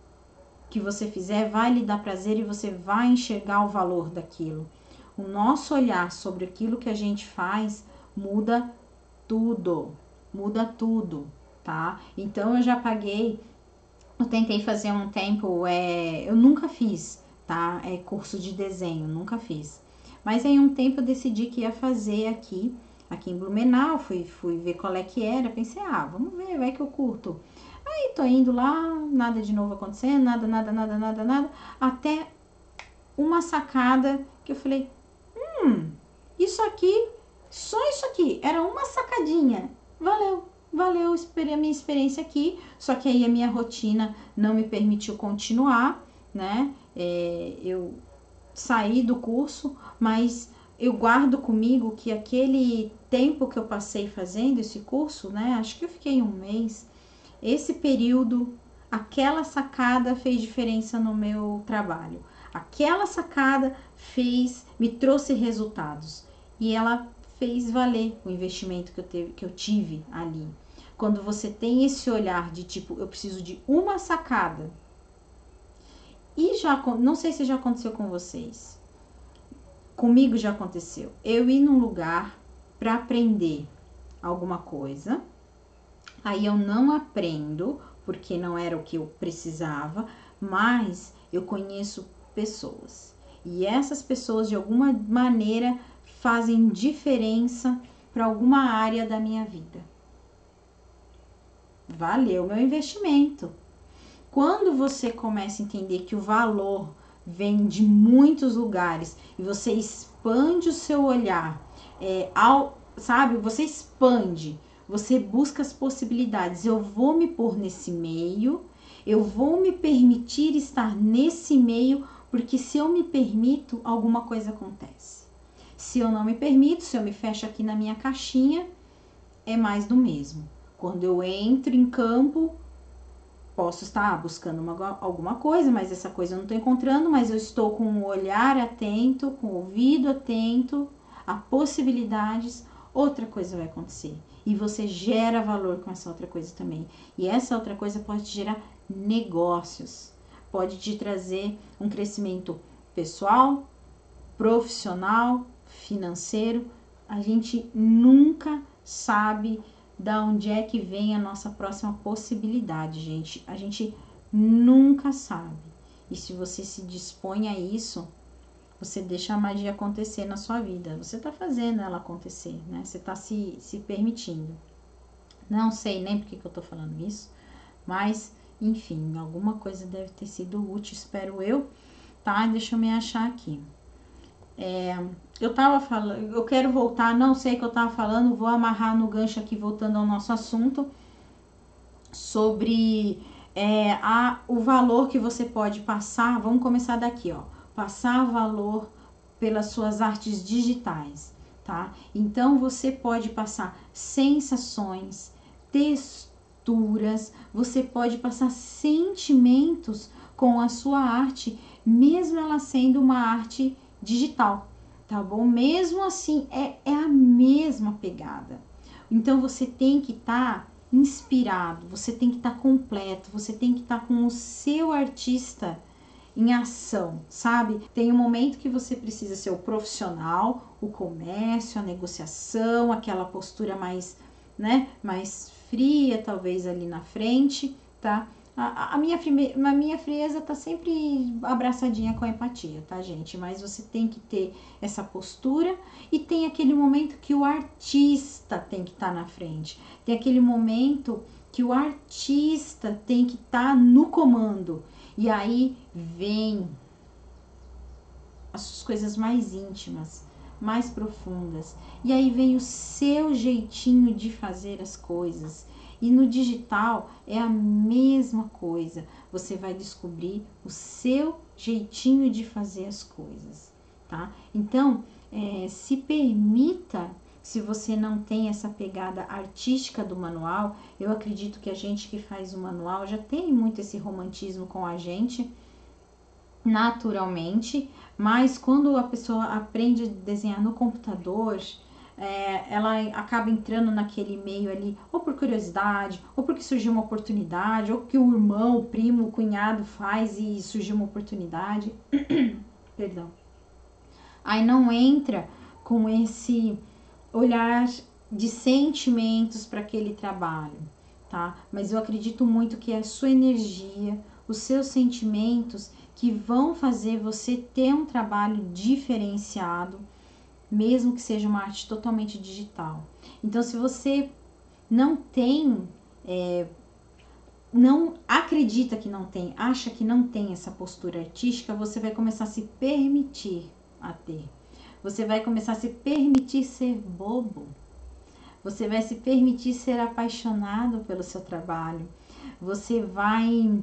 que você fizer vai lhe dar prazer e você vai enxergar o valor daquilo. O nosso olhar sobre aquilo que a gente faz muda tudo, tá? Então eu já paguei, eu tentei fazer um tempo, eu nunca fiz, tá? Curso de desenho, nunca fiz. Mas em um tempo eu decidi que ia fazer aqui em Blumenau, fui ver qual é que era, pensei, vamos ver, vai que eu curto. Aí tô indo lá, nada de novo acontecendo, nada, até uma sacada que eu falei, isso aqui, só isso aqui, era uma sacadinha, valeu a minha experiência aqui, só que aí a minha rotina não me permitiu continuar, né, eu saí do curso, mas eu guardo comigo que aquele tempo que eu passei fazendo esse curso, né, acho que eu fiquei um mês, esse período, aquela sacada fez diferença no meu trabalho. Aquela sacada me trouxe resultados. E ela fez valer o investimento que eu tive ali. Quando você tem esse olhar de tipo, eu preciso de uma sacada. E não sei se já aconteceu com vocês. Comigo já aconteceu. Eu ir num lugar para aprender alguma coisa. Aí eu não aprendo, porque não era o que eu precisava, mas eu conheço pessoas. E essas pessoas, de alguma maneira, fazem diferença para alguma área da minha vida. Valeu meu investimento. Quando você começa a entender que o valor vem de muitos lugares e você expande o seu olhar, sabe? Você expande. Você busca as possibilidades. Eu vou me pôr nesse meio, eu vou me permitir estar nesse meio, porque se eu me permito, alguma coisa acontece. Se eu não me permito, se eu me fecho aqui na minha caixinha, é mais do mesmo. Quando eu entro em campo, posso estar buscando alguma coisa, mas essa coisa eu não estou encontrando, mas eu estou com o olhar atento, com o ouvido atento a possibilidades, outra coisa vai acontecer. E você gera valor com essa outra coisa também. E essa outra coisa pode te gerar negócios. Pode te trazer um crescimento pessoal, profissional, financeiro. A gente nunca sabe da onde é que vem a nossa próxima possibilidade, gente. A gente nunca sabe. E se você se dispõe a isso, você deixa a magia acontecer na sua vida. Você tá fazendo ela acontecer, né? Você tá se permitindo. Não sei nem por que eu tô falando isso, mas, enfim, alguma coisa deve ter sido útil, espero eu, tá? Deixa eu me achar aqui. Eu tava falando, eu quero voltar, não sei o que eu tava falando, vou amarrar no gancho aqui, voltando ao nosso assunto, sobre o valor que você pode passar. Vamos começar daqui, ó. Passar valor pelas suas artes digitais, tá? Então, você pode passar sensações, texturas, você pode passar sentimentos com a sua arte, mesmo ela sendo uma arte digital, tá bom? Mesmo assim, é a mesma pegada. Então, você tem que estar inspirado, você tem que estar completo, você tem que estar com o seu artista em ação, sabe? Tem um momento que você precisa ser o profissional, o comércio, a negociação, aquela postura mais, né, mais fria, talvez ali na frente, tá? A minha frieza tá sempre abraçadinha com a empatia, tá, gente? Mas você tem que ter essa postura e tem aquele momento que o artista tem que estar na frente. Tem aquele momento que o artista tem que estar no comando. E aí vem as coisas mais íntimas, mais profundas. E aí vem o seu jeitinho de fazer as coisas. E no digital é a mesma coisa. Você vai descobrir o seu jeitinho de fazer as coisas, tá? Então, se permita, se você não tem essa pegada artística do manual, eu acredito que a gente que faz o manual já tem muito esse romantismo com a gente, naturalmente, mas quando a pessoa aprende a desenhar no computador, ela acaba entrando naquele meio ali, ou por curiosidade, ou porque surgiu uma oportunidade, ou que o irmão, o primo, o cunhado faz e surgiu uma oportunidade. Perdão. Aí não entra com esse olhar de sentimentos para aquele trabalho, tá? Mas eu acredito muito que é a sua energia, os seus sentimentos que vão fazer você ter um trabalho diferenciado, mesmo que seja uma arte totalmente digital. Então, se você não tem, não acredita que não tem, acha que não tem essa postura artística, você vai começar a se permitir a ter. Você vai começar a se permitir ser bobo. Você vai se permitir ser apaixonado pelo seu trabalho. Você vai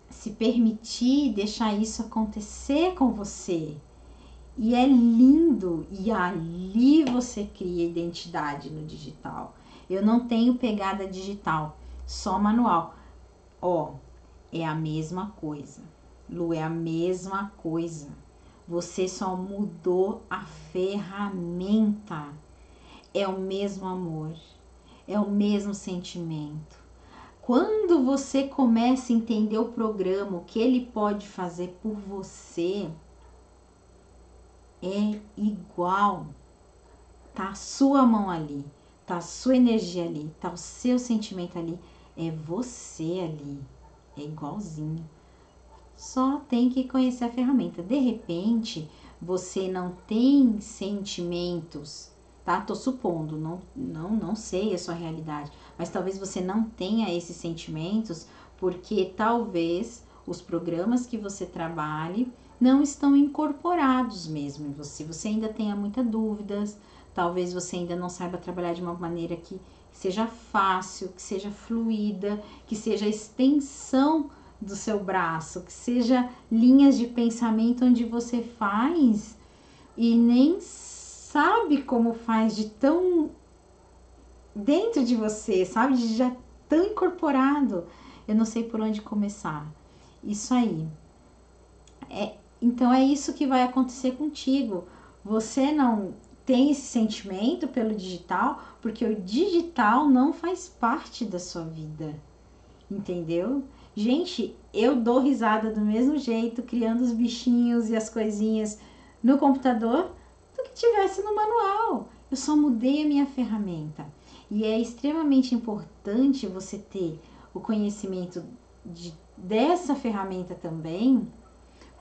se permitir deixar isso acontecer com você. E é lindo, e ali você cria identidade no digital. Eu não tenho pegada digital, só manual. Ó, é a mesma coisa. Lu, é a mesma coisa. Você só mudou a ferramenta. É o mesmo amor, é o mesmo sentimento. Quando você começa a entender o programa, o que ele pode fazer por você, é igual. Tá a sua mão ali, tá a sua energia ali, tá o seu sentimento ali, é você ali, é igualzinho. Só tem que conhecer a ferramenta. De repente, você não tem sentimentos, tá? Tô supondo, não sei a sua realidade, mas talvez você não tenha esses sentimentos porque talvez os programas que você trabalhe não estão incorporados mesmo em você. Você ainda tenha muitas dúvidas, talvez você ainda não saiba trabalhar de uma maneira que seja fácil, que seja fluida, que seja a extensão do seu braço, que seja linhas de pensamento onde você faz e nem sabe como faz, de tão dentro de você, sabe? De já tão incorporado. Eu não sei por onde começar. Isso aí. Então é isso que vai acontecer contigo. Você não tem esse sentimento pelo digital, porque o digital não faz parte da sua vida. Entendeu? Gente, eu dou risada do mesmo jeito, criando os bichinhos e as coisinhas no computador, do que tivesse no manual. Eu só mudei a minha ferramenta. E é extremamente importante você ter o conhecimento dessa ferramenta também,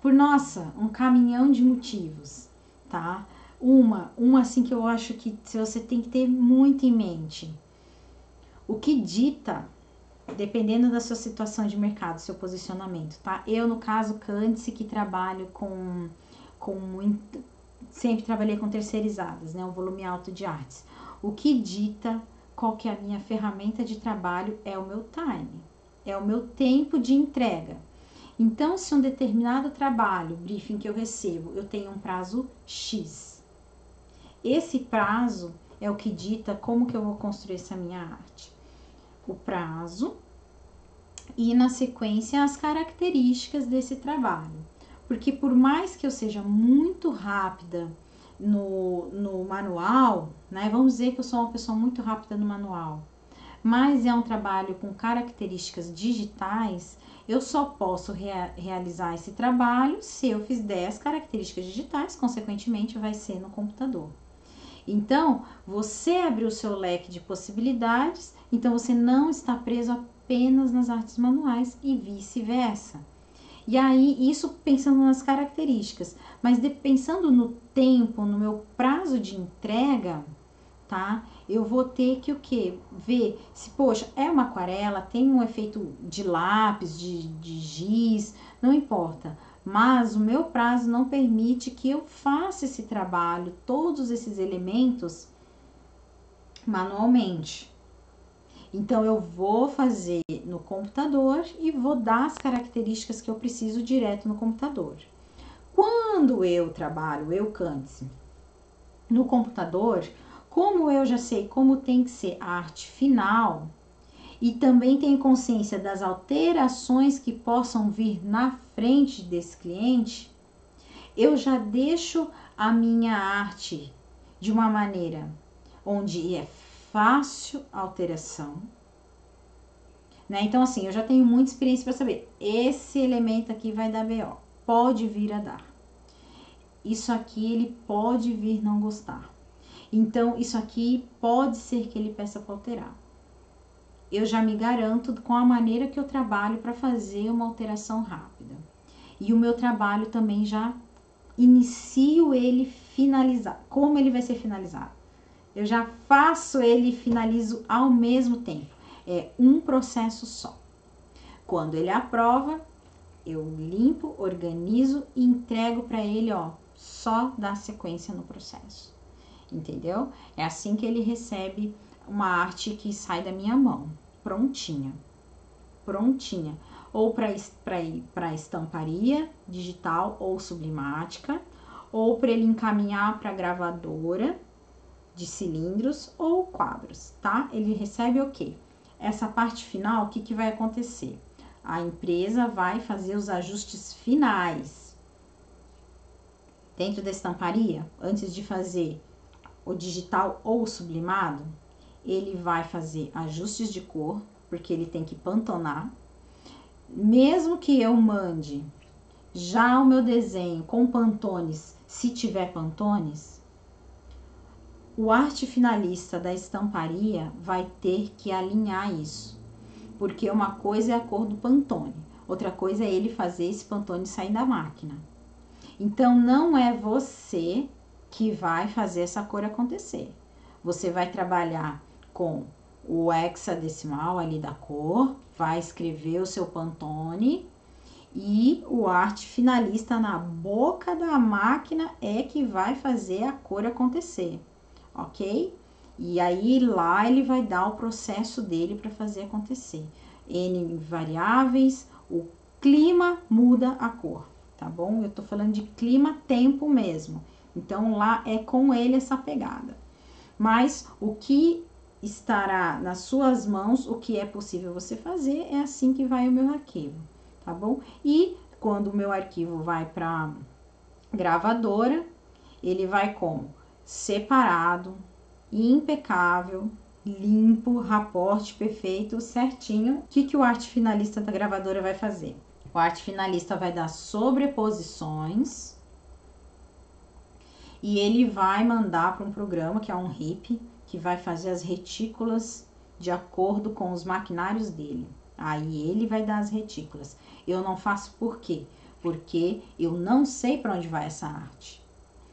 por, nossa, um caminhão de motivos, tá? Uma assim que eu acho que você tem que ter muito em mente. O que dita, dependendo da sua situação de mercado, seu posicionamento, tá? Eu, no caso, Cândice, que trabalho sempre trabalhei com terceirizadas, né? Um volume alto de artes. O que dita qual que é a minha ferramenta de trabalho é o meu time, é o meu tempo de entrega. Então, se um determinado trabalho, briefing que eu recebo, eu tenho um prazo X. Esse prazo é o que dita como que eu vou construir essa minha arte. O prazo e, na sequência, as características desse trabalho. Porque por mais que eu seja muito rápida no manual, né? Vamos dizer que eu sou uma pessoa muito rápida no manual, mas é um trabalho com características digitais, eu só posso realizar esse trabalho se eu fiz 10 características digitais, consequentemente vai ser no computador. Então, você abriu o seu leque de possibilidades, então você não está preso apenas nas artes manuais e vice-versa. E aí, isso pensando nas características, mas pensando no tempo, no meu prazo de entrega, tá? Eu vou ter que o quê? Ver se, poxa, é uma aquarela, tem um efeito de lápis, de giz, não importa. Mas o meu prazo não permite que eu faça esse trabalho, todos esses elementos, manualmente. Então, eu vou fazer no computador e vou dar as características que eu preciso direto no computador. Quando eu trabalho, eu Candice, no computador, como eu já sei como tem que ser a arte final e também tenho consciência das alterações que possam vir na frente desse cliente, eu já deixo a minha arte de uma maneira onde é fácil a alteração, né? Então, assim, eu já tenho muita experiência para saber, esse elemento aqui vai dar BO, pode vir a dar. Isso aqui ele pode vir não gostar. Então, isso aqui pode ser que ele peça para alterar. Eu já me garanto com a maneira que eu trabalho para fazer uma alteração rápida. E o meu trabalho também já inicio ele finalizar. Como ele vai ser finalizado? Eu já faço ele e finalizo ao mesmo tempo. É um processo só. Quando ele aprova, eu limpo, organizo e entrego para ele, ó, só dar sequência no processo. Entendeu? É assim que ele recebe uma arte que sai da minha mão, prontinha. Prontinha. Ou para estamparia digital ou sublimática, ou para ele encaminhar para gravadora de cilindros ou quadros, tá? Ele recebe o quê? Essa parte final, o que, que vai acontecer? A empresa vai fazer os ajustes finais. Dentro da estamparia, antes de fazer o digital ou o sublimado, ele vai fazer ajustes de cor, porque ele tem que pantonar. Mesmo que eu mande já o meu desenho com pantones, se tiver pantones, o arte finalista da estamparia vai ter que alinhar isso. Porque uma coisa é a cor do pantone, outra coisa é ele fazer esse pantone sair da máquina. Então, não é você que vai fazer essa cor acontecer. Você vai trabalhar com o hexadecimal ali da cor, vai escrever o seu pantone e o arte finalista na boca da máquina é que vai fazer a cor acontecer, ok? E aí lá ele vai dar o processo dele para fazer acontecer. N variáveis, o clima muda a cor, tá bom? Eu tô falando de clima, tempo mesmo. Então lá é com ele essa pegada. Mas o que estará nas suas mãos, o que é possível você fazer, é assim que vai o meu arquivo, tá bom? E quando o meu arquivo vai para gravadora, ele vai como? Separado, impecável, limpo, raporte perfeito, certinho. O que o arte finalista da gravadora vai fazer? O arte finalista vai dar sobreposições e ele vai mandar para um programa que é um RIP, que vai fazer as retículas de acordo com os maquinários dele. Aí ele vai dar as retículas. Eu não faço por quê? Porque eu não sei para onde vai essa arte.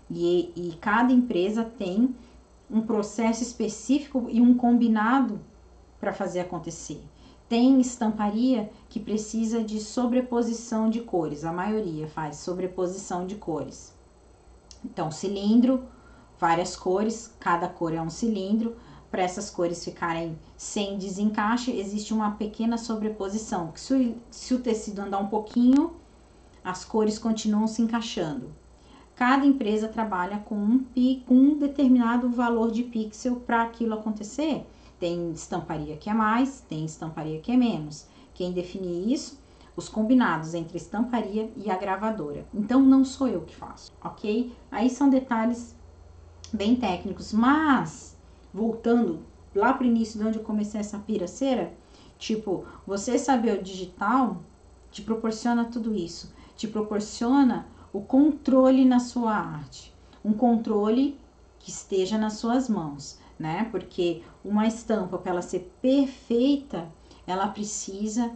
E cada empresa tem um processo específico e um combinado para fazer acontecer. Tem estamparia que precisa de sobreposição de cores, a maioria faz sobreposição de cores. Então, cilindro, várias cores, cada cor é um cilindro. Para essas cores ficarem sem desencaixe, existe uma pequena sobreposição, que se o tecido andar um pouquinho, as cores continuam se encaixando. Cada empresa trabalha com um determinado valor de pixel para aquilo acontecer. Tem estamparia que é mais, tem estamparia que é menos. Quem define isso? Os combinados entre a estamparia e a gravadora. Então, não sou eu que faço, ok? Aí são detalhes bem técnicos, mas voltando lá para o início de onde eu comecei essa piraceira, tipo, você saber o digital te proporciona tudo isso, te proporciona o controle na sua arte, um controle que esteja nas suas mãos, né? Porque uma estampa, para ela ser perfeita, ela precisa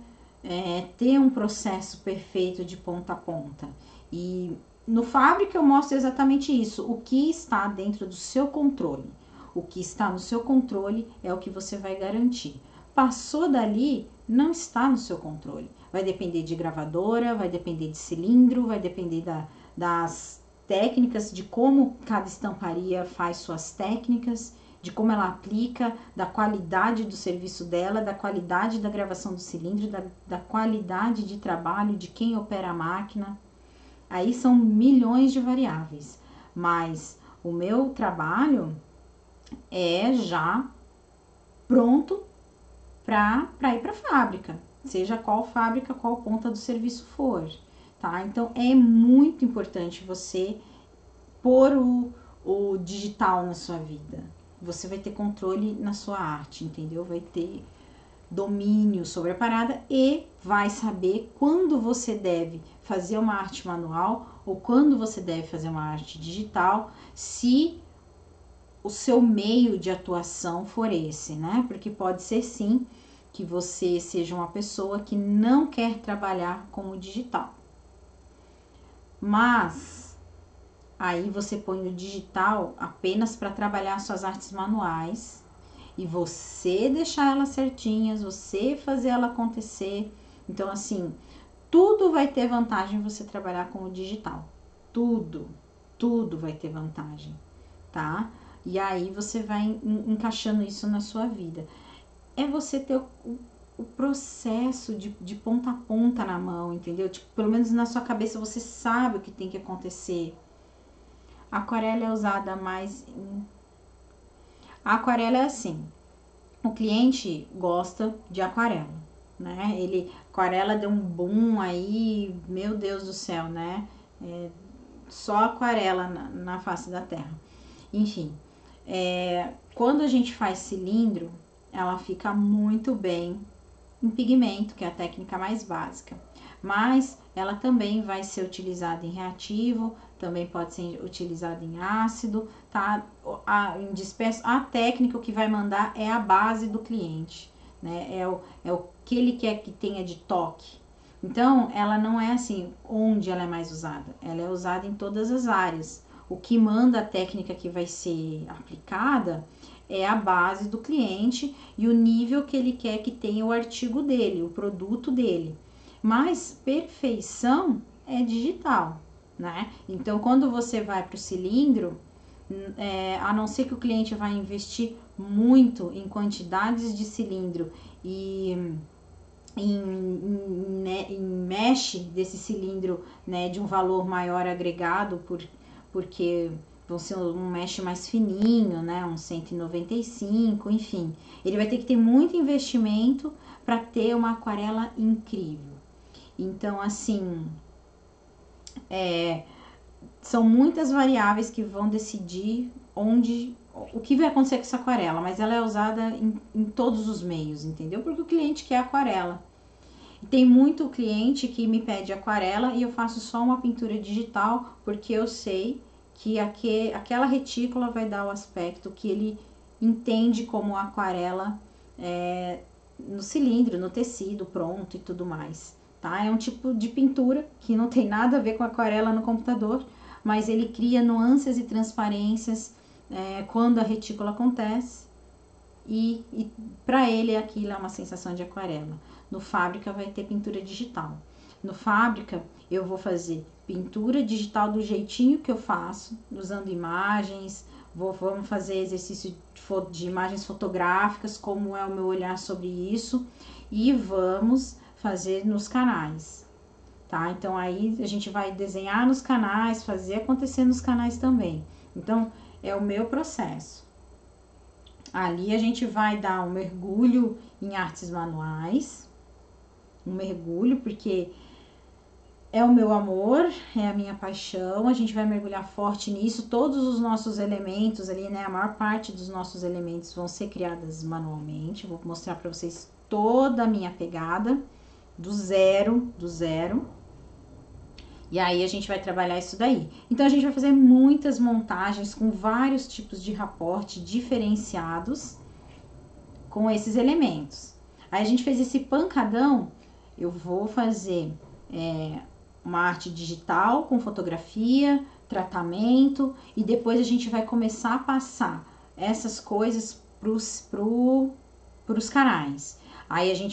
ter um processo perfeito de ponta a ponta. E no Fábrica eu mostro exatamente isso, o que está dentro do seu controle. O que está no seu controle é o que você vai garantir. Passou dali, não está no seu controle. Vai depender de gravadora, vai depender de cilindro, vai depender das técnicas, de como cada estamparia faz suas técnicas, de como ela aplica, da qualidade do serviço dela, da qualidade da gravação do cilindro, da qualidade de trabalho, de quem opera a máquina. Aí são milhões de variáveis, mas o meu trabalho é já pronto para ir para a fábrica, seja qual fábrica, qual ponta do serviço for, tá? Então é muito importante você pôr o digital na sua vida. Você vai ter controle na sua arte, entendeu? Vai ter domínio sobre a parada e vai saber quando você deve fazer uma arte manual ou quando você deve fazer uma arte digital, se o seu meio de atuação for esse, né? Porque pode ser sim que você seja uma pessoa que não quer trabalhar com o digital. Mas aí você põe o digital apenas para trabalhar suas artes manuais e você deixar elas certinhas, você fazer ela acontecer. Então, assim, tudo vai ter vantagem você trabalhar com o digital. Tudo vai ter vantagem, tá? E aí você vai encaixando isso na sua vida. É você ter o processo de ponta a ponta na mão, entendeu? Tipo, pelo menos na sua cabeça você sabe o que tem que acontecer. A aquarela é usada mais em... A aquarela é assim, o cliente gosta de aquarela, né? Aquarela deu um boom aí, meu Deus do céu, né? Só aquarela na face da terra. Enfim, quando a gente faz cilindro, ela fica muito bem em pigmento, que é a técnica mais básica. Mas ela também vai ser utilizada em reativo, também pode ser utilizada em ácido, tá? Em disperso, a técnica que vai mandar é a base do cliente, né? É o que ele quer que tenha de toque. Então, ela não é assim, onde ela é mais usada. Ela é usada em todas as áreas. O que manda a técnica que vai ser aplicada é a base do cliente e o nível que ele quer que tenha o artigo dele, o produto dele. Mas perfeição é digital, né? Então, quando você vai para o cilindro, a não ser que o cliente vai investir muito em quantidades de cilindro e em mesh desse cilindro, né, de um valor maior agregado, porque vão ser um mesh mais fininho, né, um 195, enfim. Ele vai ter que ter muito investimento para ter uma aquarela incrível. Então, assim, são muitas variáveis que vão decidir o que vai acontecer com essa aquarela, mas ela é usada em todos os meios, entendeu? Porque o cliente quer aquarela. E tem muito cliente que me pede aquarela e eu faço só uma pintura digital, porque eu sei que aquela retícula vai dar o aspecto que ele entende como aquarela no cilindro, no tecido pronto e tudo mais, tá? É um tipo de pintura que não tem nada a ver com aquarela no computador, mas ele cria nuances e transparências quando a retícula acontece e para ele aquilo é uma sensação de aquarela. No Fábrica vai ter pintura digital. No Fábrica eu vou fazer pintura digital do jeitinho que eu faço, usando imagens, vamos fazer exercício de imagens fotográficas, como é o meu olhar sobre isso, e vamos fazer nos canais, tá? Então aí a gente vai desenhar nos canais, fazer acontecer nos canais também. Então é o meu processo. Ali a gente vai dar um mergulho em artes manuais, um mergulho porque é o meu amor, é a minha paixão, a gente vai mergulhar forte nisso, todos os nossos elementos ali, né, a maior parte dos nossos elementos vão ser criadas manualmente, vou mostrar para vocês toda a minha pegada, do zero, e aí a gente vai trabalhar isso daí. Então a gente vai fazer muitas montagens com vários tipos de raporte diferenciados com esses elementos. Aí a gente fez esse pancadão, eu vou fazer uma arte digital com fotografia, tratamento, e depois a gente vai começar a passar essas coisas pros canais. Aí o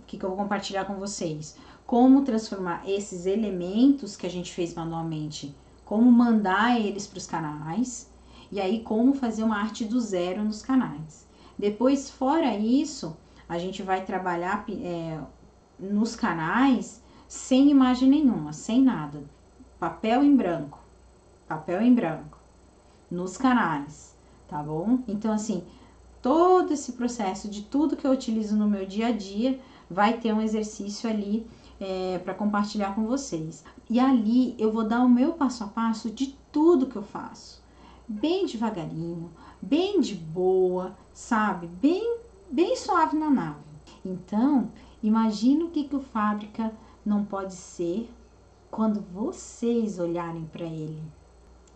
que eu vou compartilhar com vocês? Como transformar esses elementos que a gente fez manualmente, como mandar eles para os canais, e aí como fazer uma arte do zero nos canais. Depois, fora isso, a gente vai trabalhar nos canais sem imagem nenhuma, sem nada. Papel em branco, nos canais, tá bom? Então, assim, todo esse processo de tudo que eu utilizo no meu dia a dia vai ter um exercício ali para compartilhar com vocês. E ali eu vou dar o meu passo a passo de tudo que eu faço. Bem devagarinho, bem de boa, sabe? Bem suave na nave. Então, imagina o que o Fábrica não pode ser quando vocês olharem para ele.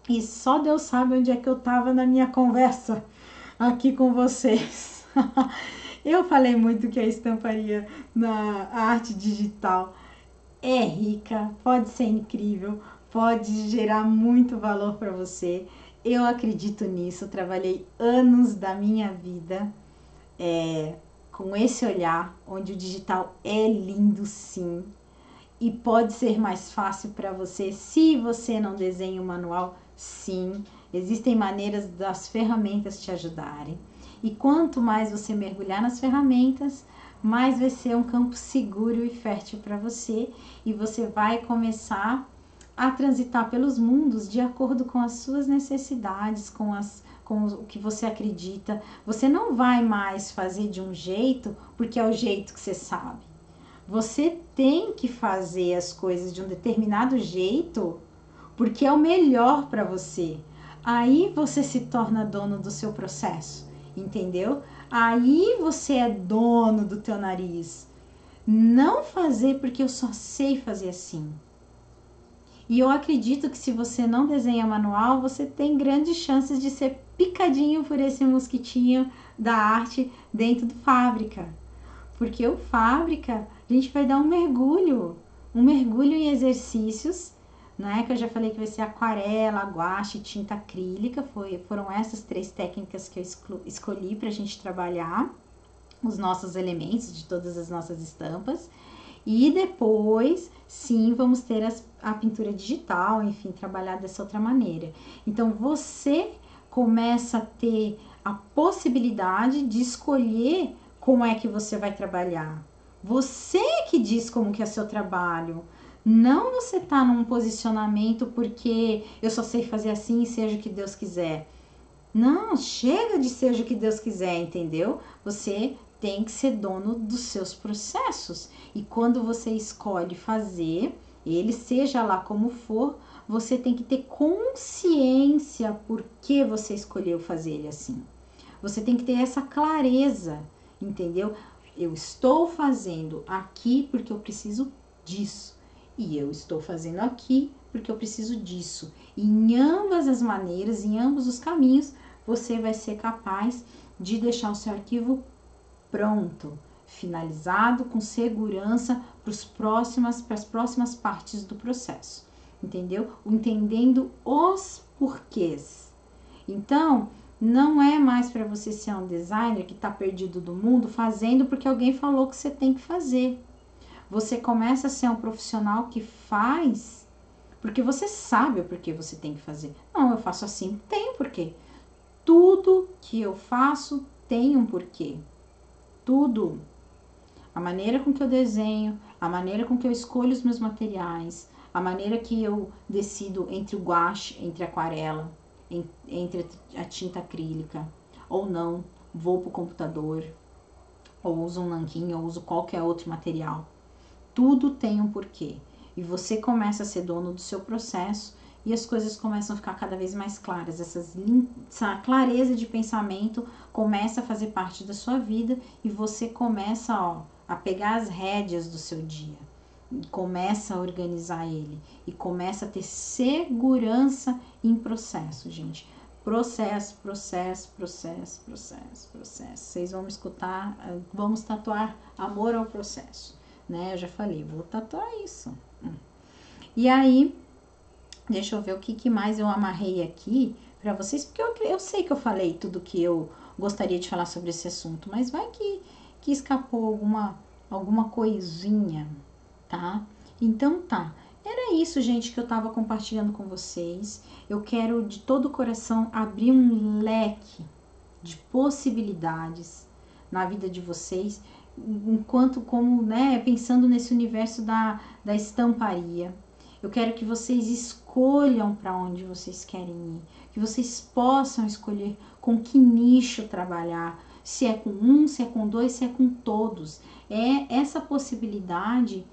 E só Deus sabe onde é que eu estava na minha conversa aqui com vocês. Eu falei muito que a estamparia na arte digital é rica, pode ser incrível, pode gerar muito valor para você. Eu acredito nisso, trabalhei anos da minha vida com esse olhar, onde o digital é lindo sim, e pode ser mais fácil para você se você não desenha o manual, sim. Existem maneiras das ferramentas te ajudarem. E quanto mais você mergulhar nas ferramentas, mais vai ser um campo seguro e fértil para você. E você vai começar a transitar pelos mundos de acordo com as suas necessidades, com o que você acredita. Você não vai mais fazer de um jeito porque é o jeito que você sabe. Você tem que fazer as coisas de um determinado jeito porque é o melhor para você. Aí você se torna dono do seu processo, entendeu? Aí você é dono do teu nariz. Não fazer porque eu só sei fazer assim. E eu acredito que se você não desenha manual, você tem grandes chances de ser picadinho por esse mosquitinho da arte dentro do Fábrica. Porque o Fábrica, a gente vai dar um mergulho em exercícios, né? Que eu já falei que vai ser aquarela, guache, tinta acrílica. Foram essas 3 técnicas que eu escolhi para a gente trabalhar os nossos elementos de todas as nossas estampas. E depois, sim, vamos ter a pintura digital, enfim, trabalhar dessa outra maneira. Então, você começa a ter a possibilidade de escolher como é que você vai trabalhar. Você que diz como que é seu trabalho. Não você tá num posicionamento porque eu só sei fazer assim e seja o que Deus quiser. Não, chega de seja o que Deus quiser, entendeu? Você tem que ser dono dos seus processos. E quando você escolhe fazer, ele seja lá como for, você tem que ter consciência por que você escolheu fazer ele assim. Você tem que ter essa clareza, entendeu? Eu estou fazendo aqui porque eu preciso disso. E eu estou fazendo aqui porque eu preciso disso. E em ambas as maneiras, em ambos os caminhos, você vai ser capaz de deixar o seu arquivo pronto, finalizado, com segurança para as próximas partes do processo. Entendeu? Entendendo os porquês. Então, não é mais para você ser um designer que está perdido do mundo fazendo porque alguém falou que você tem que fazer. Você começa a ser um profissional que faz porque você sabe o porquê você tem que fazer. Não, eu faço assim, tem um porquê. Tudo que eu faço tem um porquê. Tudo. A maneira com que eu desenho, a maneira com que eu escolho os meus materiais, a maneira que eu decido entre o guache, entre a aquarela, entre a tinta acrílica, ou não, vou para o computador, ou uso um nanquim, ou uso qualquer outro material. Tudo tem um porquê. E você começa a ser dono do seu processo e as coisas começam a ficar cada vez mais claras. Essa clareza de pensamento começa a fazer parte da sua vida e você começa a pegar as rédeas do seu dia. E começa a organizar ele e começa a ter segurança em processo, gente. Processo, processo, processo, processo, processo. Vocês vão me escutar, vamos tatuar amor ao processo, né? Eu já falei, vou tatuar isso. E aí, deixa eu ver o que mais eu amarrei aqui pra vocês, porque eu sei que eu falei tudo que eu gostaria de falar sobre esse assunto, mas vai que escapou alguma coisinha, tá? Então tá. Era isso, gente, que eu tava compartilhando com vocês. Eu quero de todo o coração abrir um leque de possibilidades na vida de vocês, enquanto como, né, pensando nesse universo da estamparia. Eu quero que vocês escolham para onde vocês querem ir, que vocês possam escolher com que nicho trabalhar, se é com um, se é com dois, se é com todos. Essa possibilidade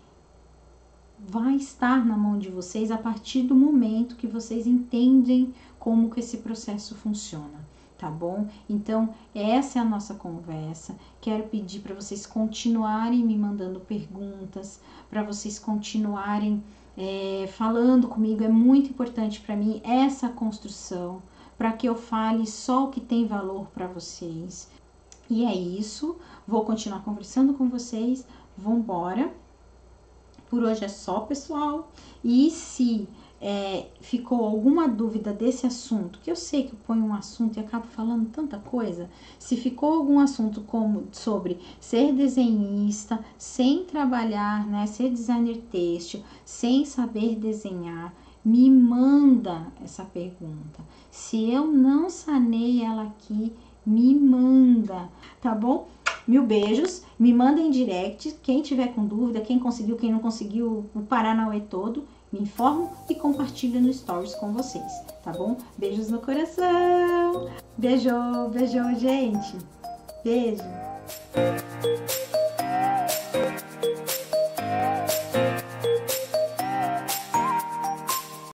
vai estar na mão de vocês a partir do momento que vocês entendem como que esse processo funciona, tá bom? Então, essa é a nossa conversa. Quero pedir para vocês continuarem me mandando perguntas, para vocês continuarem falando comigo. É muito importante para mim essa construção, para que eu fale só o que tem valor para vocês. E é isso, vou continuar conversando com vocês, vambora. Por hoje é só, pessoal. E se ficou alguma dúvida desse assunto, que eu sei que eu ponho um assunto e acabo falando tanta coisa, se ficou algum assunto como sobre ser desenhista, sem trabalhar, né, ser designer têxtil, sem saber desenhar, me manda essa pergunta. Se eu não sanei ela aqui, me manda, tá bom? Mil beijos, me mandem direct, quem tiver com dúvida, quem conseguiu, quem não conseguiu, o Paranauê todo, me informo e compartilho no Stories com vocês, tá bom? Beijos no coração, beijo, beijo, gente, beijo.